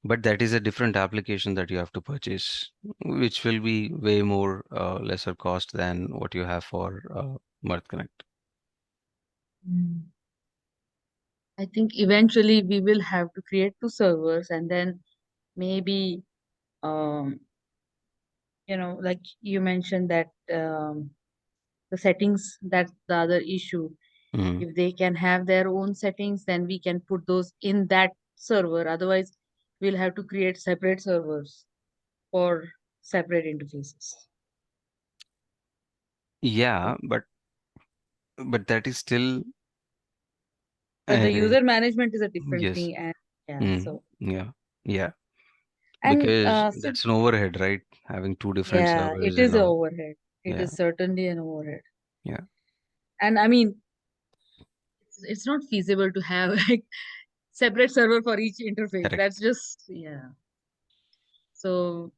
But that is a different application that you have to purchase, which will be way more lesser cost than what you have for Mirth Connect. Mhm. I think eventually we will have to create two servers, and then maybe um like you mentioned that the settings, that's the other issue. Hmm. If they can have their own settings, then we can put those in that server. Otherwise, we'll have to create separate servers for separate interfaces. Yeah, but that is still But the uh, user management is a different yes. thing, and yeah, Mm, so yeah. Yeah. and Because so that's an overhead, right? Having two different yeah, it servers is and a all. overhead. It Yeah, is certainly an overhead, yeah. and I mean it's not feasible to have like separate server for each interface. Correct. That's just yeah. So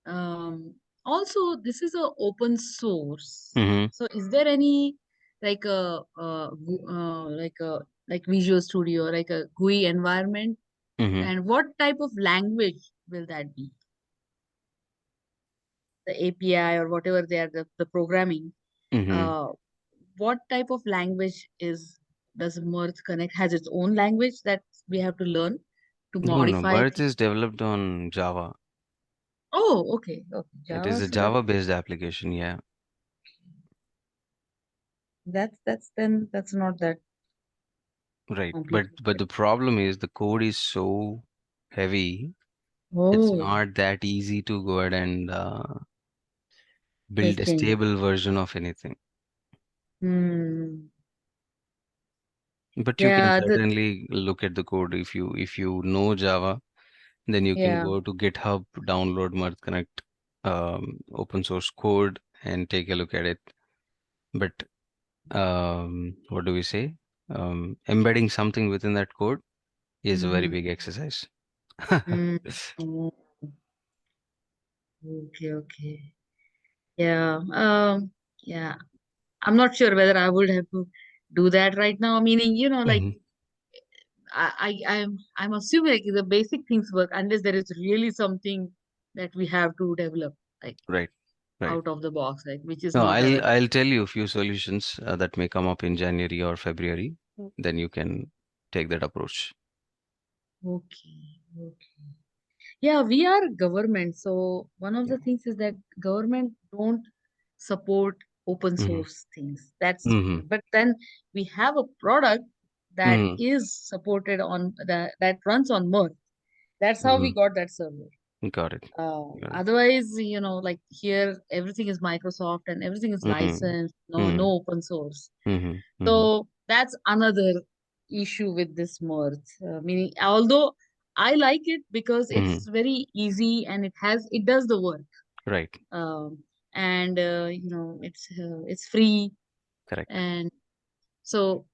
um also this is a open source. Mm-hmm. So is there any like like Visual Studio, like a GUI environment, Mm-hmm. and what type of language will that be? The API or whatever they are, the programming. Mm-hmm. Uh, what type of language is does Mirth Connect has its own language that we have to learn to No, no. modify Mirth things? is developed on Java. Oh, okay, okay. It is Java, a so that Java-based application, yeah. that's not that Right. But complicated. the problem is the code is so heavy. It's Oh, not that easy to go ahead and build a testing. stable version of anything. Hmm. But you can Yeah, certainly look at the code if you know Java, then you can yeah. go to GitHub, download Mirth Connect open source code and take a look at it. But what do we say? Embedding something within that code is a very Hmm. big exercise. Hmm. Oh, okay, okay. Yeah. Yeah. I'm not sure whether I would have to do that right now. Meaning, like Mhm. I'm assuming like the basic things work unless there is really something that we have to develop like Right, right. out of the box, like which is No, not I'll available. I'll tell you a few solutions that may come up in January or February. Then you can take that approach. Okay, okay. Yeah, we are government. So one of Yeah. the things is that government don't support open Mm-hmm. source things. That's Mm-hmm. but then we have a product that Mm-hmm. is supported on that runs on Mirth. That's how we Mm-hmm. got that server. Got it. Got it. Otherwise, like here, everything is Microsoft and everything is Mm-hmm. licensed, no Mm-hmm. open source. Mm-hmm. Mm-hmm. So that's another issue with this Mirth. Meaning, although I like it because Mm-hmm. it's very easy and it does the work. Right. Um, and it's free. Correct. And so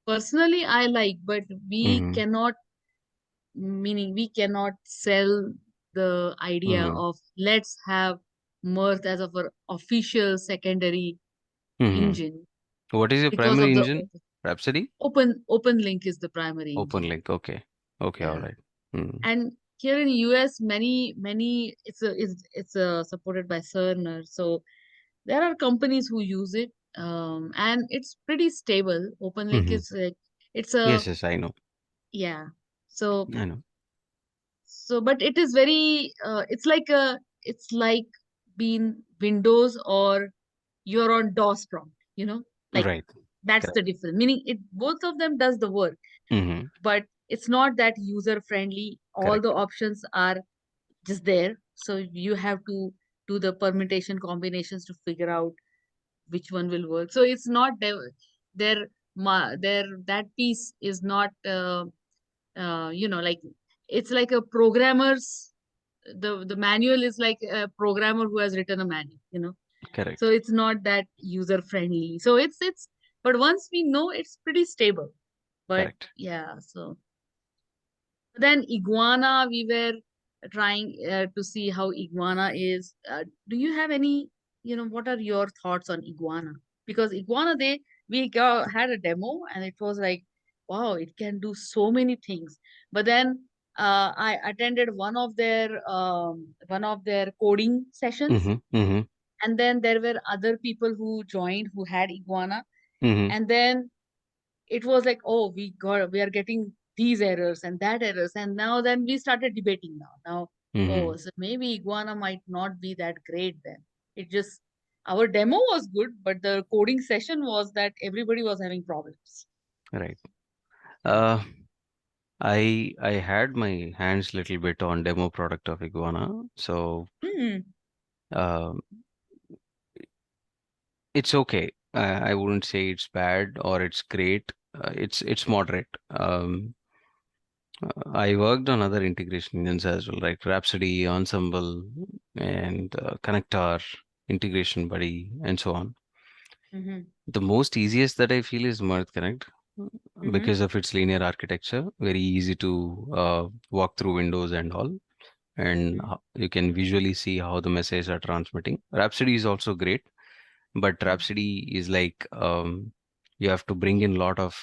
personally, I like, but we Mm-hmm. cannot, meaning we cannot sell the idea Mm-hmm. of let's have Mirth as of our official secondary Mm-hmm. engine What is your because primary of the engine? Rhapsody? open link is the primary Open engine. link. Okay. Okay. All Yeah. right. Mm. And here in US, many it's supported by Cerner. So there are companies who use it, and it's pretty stable. OpenLink Mm-hmm. is like it's a Yes. Yes. I know. yeah. So I know. but it is very it's like being Windows or you're on DOS prompt. Like Right. that's the Correct. difference. Meaning it both of them does the work, Mm-hmm. but it's not that user friendly. All the Correct. options are just there. So you have to do the permutation combinations to figure out which one will work. So it's not their that piece is not like it's like a programmer's the manual is like a programmer who has written a manual. So Correct. it's not that user friendly. So it's but once we know it's pretty stable. But Correct. yeah, so then iguana, we were trying to see how iguana is. Do you have any, what are your thoughts on iguana? Because iguana, had a demo and it was like, wow, it can do so many things. But then I attended one of their coding sessions, Mm-hmm. Mm-hmm. and then there were other people who joined who had iguana, Mm-hmm. and then it was like, oh, we are getting these errors and that errors, and now then we started debating now, Mm-hmm. oh, so maybe iguana might not be that great then. It just our demo was good, but the coding session was that everybody was having problems. Right. Yeah. Uh, I had my hands little bit on demo product of Iguana, so Hmm. um, it's okay. I wouldn't say it's bad or it's great. It's moderate. I worked on other integration engines as well, like Rhapsody, Ensemble, and Connector, Integration Buddy, and so on. Mm-hmm. The most easiest that I feel is Mirth Connect Mm-hmm. because of its linear architecture. Very easy to walk through windows and all, and Mm-hmm. you can visually see how the messages are transmitting. Rhapsody is also great, but Rhapsody is like you have to bring in a lot of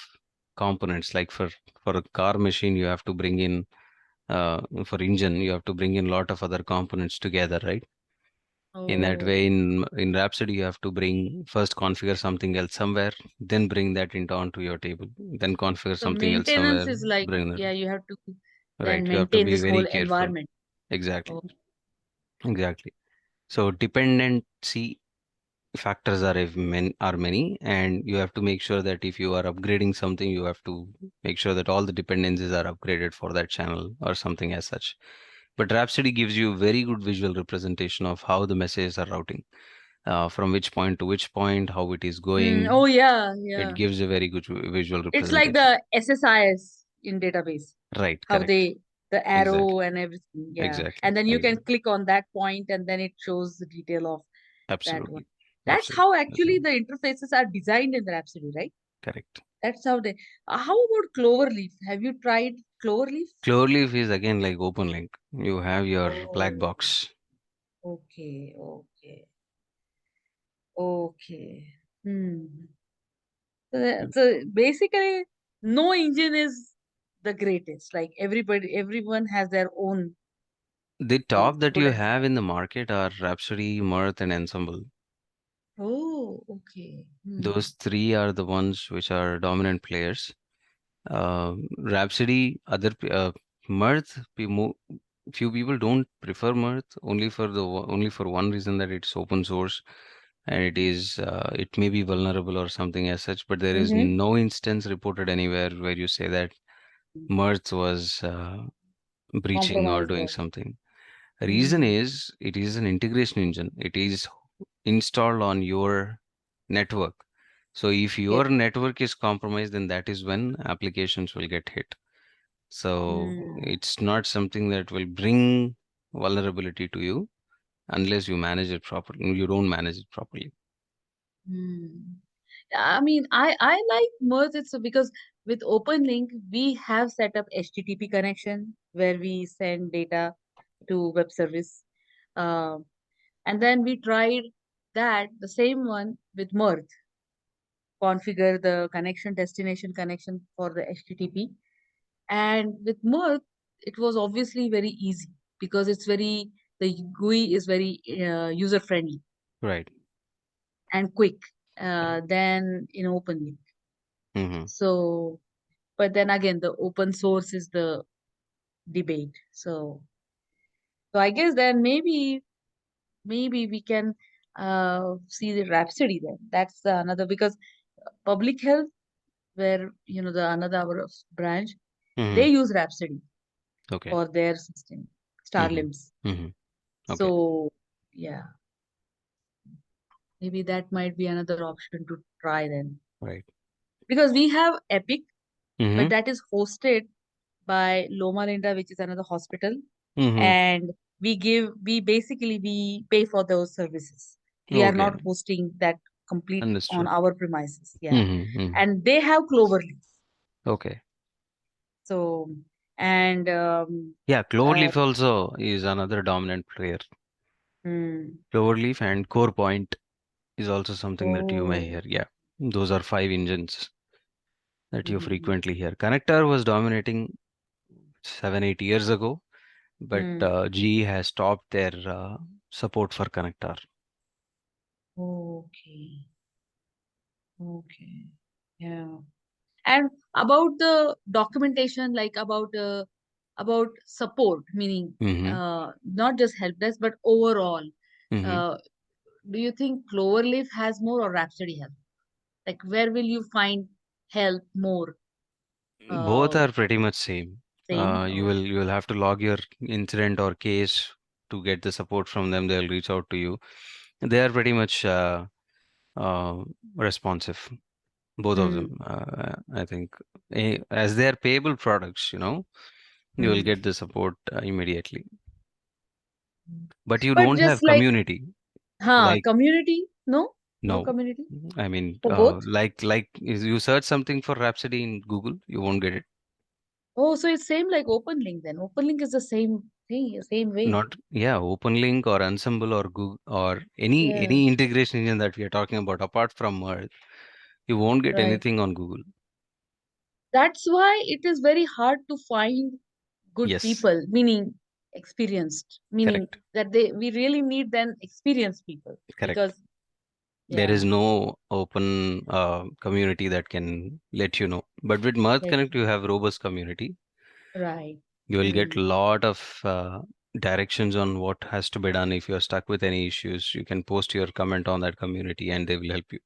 components. Like for a car machine, you have to bring in for engine, you have to bring in a lot of other components together, right? In that Oh, way, in Rhapsody, you have to bring first configure something else somewhere, then bring that into onto your table, then configure so something else maintenance somewhere, is like, bring that. yeah, you have to then Right. You have to maintain be this whole very careful. environment. Exactly. Oh, Exactly. So dependency factors are many, and you have to make sure that if you are upgrading something, you have to make sure that all the dependencies are upgraded for that channel or something as such. But Rhapsody gives you very good visual representation of how the messages are routing, from which point to which point, how it is Oh going. yeah, It yeah. gives a very good visual It's like representation. the SSIS in database. Right, How correct. the arrow Exactly. and everything. Yeah. Exactly. And then you can Exactly. click on that point and then it shows the detail of that one. Absolutely. That's Absolutely. how That's actually the interfaces are designed in the Rhapsody, right? correct. That's how they. How about Cloverleaf? Have you tried Cloverleaf? Cloverleaf is again like open link. You have your black Oh, box. okay, okay, okay. Hmm. So basically, no engine is the greatest. Like everyone has their own The top that good you and have bad. in the market are Rhapsody, Mirth, and Ensemble. Oh, okay. Those Hmm. three are the ones which are dominant players. Rhapsody, Mirth, few people don't prefer Mirth only for only for one reason, that it's open source and it may be vulnerable or something as such. But there is Mm-hmm. no instance reported anywhere where you say that Mirth was breaching or Compromised doing or. something. Reason Hmm. is it is an integration engine. It is installed on your network. So if Yes. your network is compromised, then that is when applications will get hit. So Hmm. it's not something that will bring vulnerability to you unless you manage it properly. You don't manage it properly. Hmm. I mean, I like Mirth. It's because with OpenLink we have set up HTTP connection where we send data to web service, um, and then we tried that the same one with Mirth, configure the connection destination connection for the HTTP, and with Mirth it was obviously very easy because the GUI is very user friendly Right. and quick Right. than in OpenLink. Mm-hmm. So, but then again, the open source is the debate. So I guess then maybe we can see the Rhapsody then. That's the another because public health, where the another our branch, Mm-hmm. they use Rhapsody Okay. for their system, Mm-hmm. Starlims. Mm-hmm. Okay. So yeah, maybe that might be another option to try then. Right. Because we have Epic, but Mm-hmm. that is hosted by Loma Linda, which is another hospital, Mm-hmm. and we pay for those services. We are Okay. not hosting that complete on Understood. our premises. Yeah, Mm-hmm. Mm-hmm. and they have Cloverleaf. Okay. So and Yeah, uh, Cloverleaf also is another dominant player. hmm, Cloverleaf and Core Point is also something that you may oh, hear. Yeah, those are five engines that you hmm, frequently hear. Connector was dominating 7, 8 years ago, but hmm, GE has stopped their support for Connector. okay, okay, yeah. And about the documentation, like about support, meaning Mm-hmm. not just help desk, but overall, Mm-hmm. uh, do you think Cloverleaf has more or Rhapsody help? Like, where will you find help more? Both Uh, are pretty much same. Same. You will have to log your incident or case to get the support from them. They'll reach out to you. They are pretty much uh, responsive. Both of Hmm. them, I think, as they are payable products, you will Hmm. get the support immediately. But you But don't just have like, community. Like, community, no, no no, community I mean, for both. like if you search something for Rhapsody in Google, you won't get it. Oh, so it's same like OpenLink then. OpenLink is the same thing, same way. Not, yeah, OpenLink or Ensemble or Google or Yeah, any integration engine that we are talking about, apart from Mirth, you won't get right. anything on Google. That's why it is very hard to find good Yes, people, meaning experienced, meaning correct, that we really need then experienced people correct. because There yeah, is no open community that can let you know. But with Mirth like Connect, you have robust community. right. You will get Hmm. lot of directions on what has to be done. If you're stuck with any issues, you can post your comment on that community and they will help you.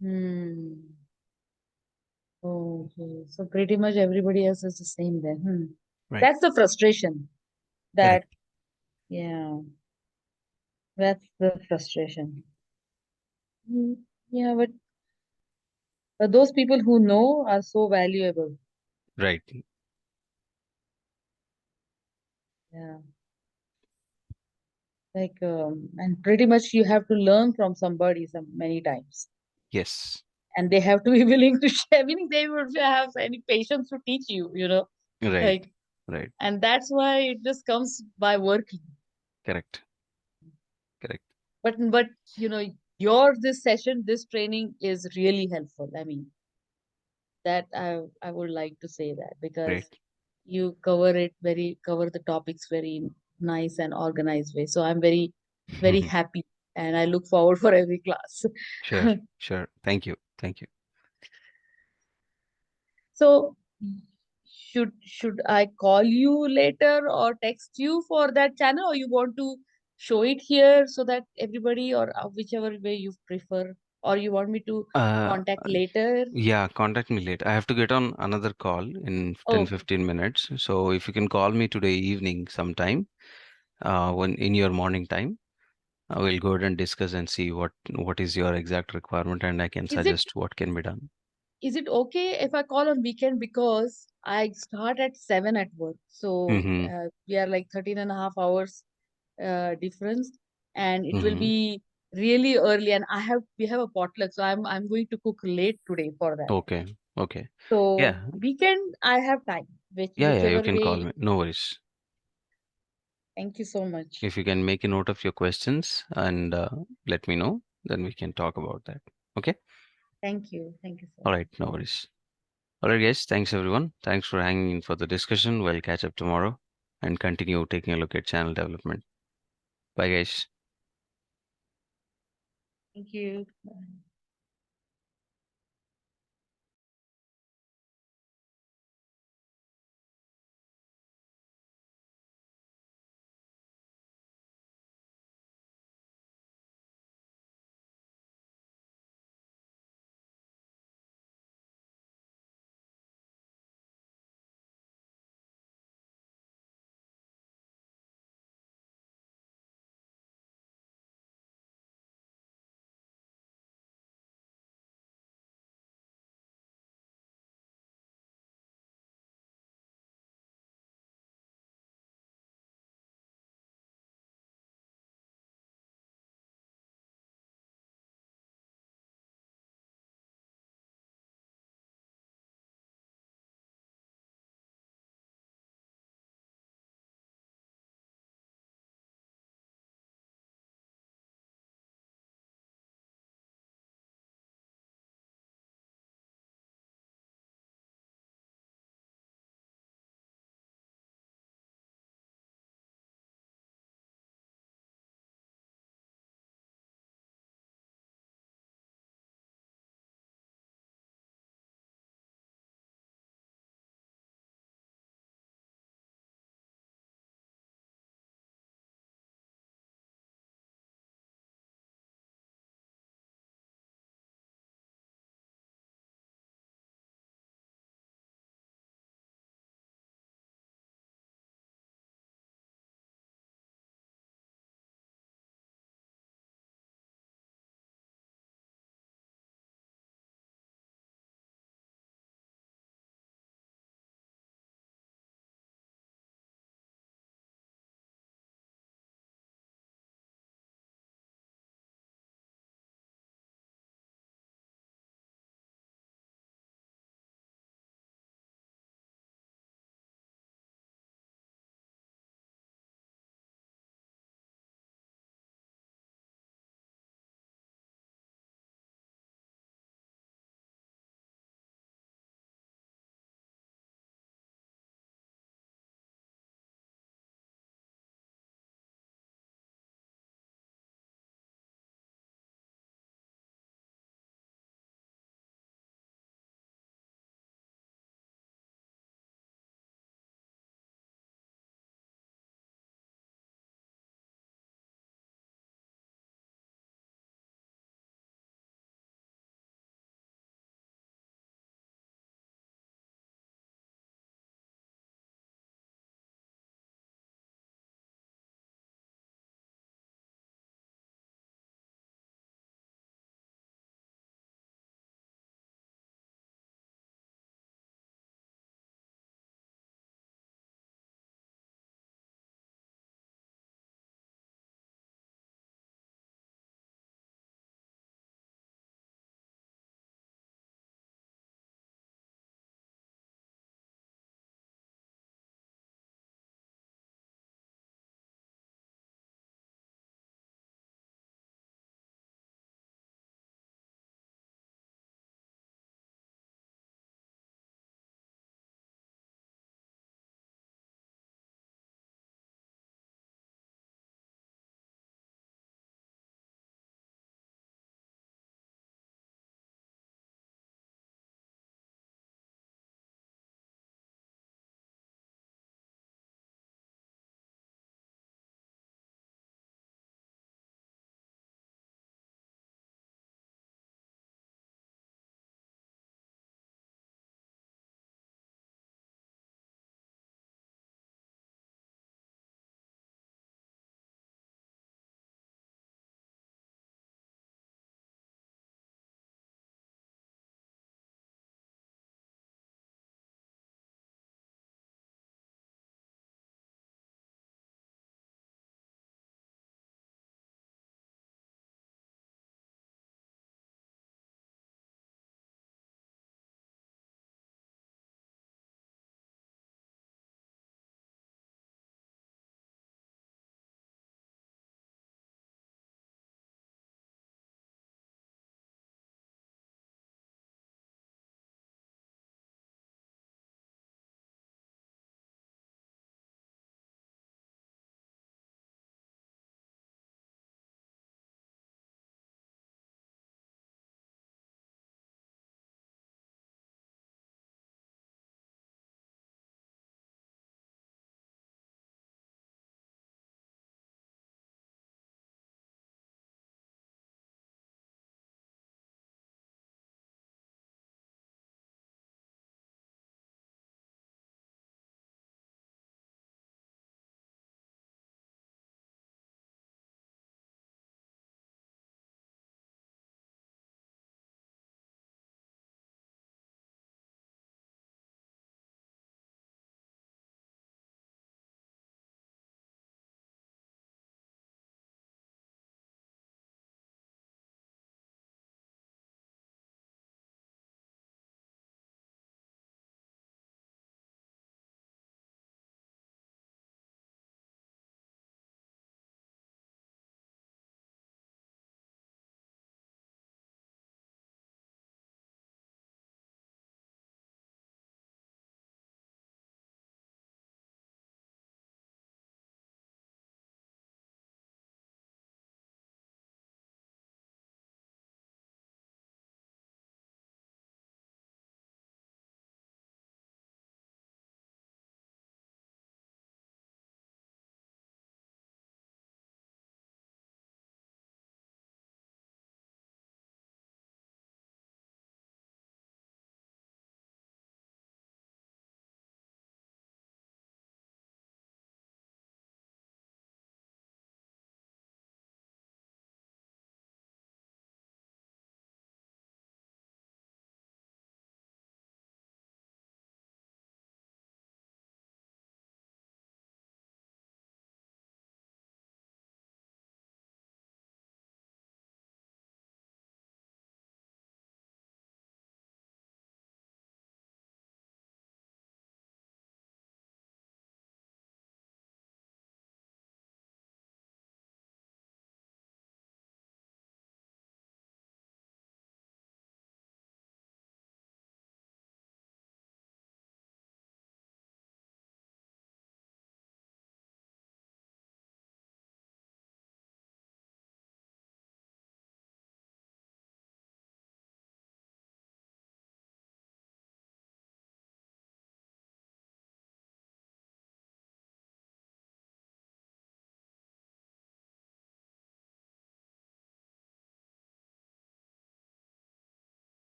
Hmm. Okay. So pretty much everybody else is the same then. Hmm. Right. That's the frustration. That, Correct. yeah, that's the frustration. Hmm. Yeah, but those people who know are so valuable. Right. Yeah. Like, and pretty much you have to learn from somebody some many times. Yes. And they have to be willing to share, meaning they would have any patience to teach you, Right. like, Right. and that's why it just comes by working. Correct. Correct. But your this session, this training is really helpful. I mean, that I would like to say that because Great. you cover the topics very nice and organized way. So I'm very happy and I look forward for every class. Sure. Sure. Thank you. Thank you. So should I call you later or text you for that channel, or you want to show it here so that everybody, or whichever way you prefer, or you want me to Uh, contact later? yeah, contact me later. I have to get on another call in 10, Okay. 15 minutes. So if you can call me today evening sometime, when in your morning time, I will go ahead and discuss and see what is your exact requirement and I can Is it suggest what can be done. is it okay if I call on weekend because I start at 7 at work. So Mm-hmm. we are like 13 and a half hours difference, and it will Mm-hmm. be really early, and we have a potluck, so I'm going to cook late today for that. Okay. Okay. So Yeah. weekend I have time, Yeah, yeah, you whichever can call way. me. No worries. Thank you so much. If you can make a note of your questions and let me know, then we can talk about that. Okay? Thank you. Thank you so All much. right, no worries. All right, guys. Thanks, everyone. Thanks for hanging in for the discussion. We'll catch up tomorrow and continue taking a look at channel development. Bye, guys. Thank you. Bye.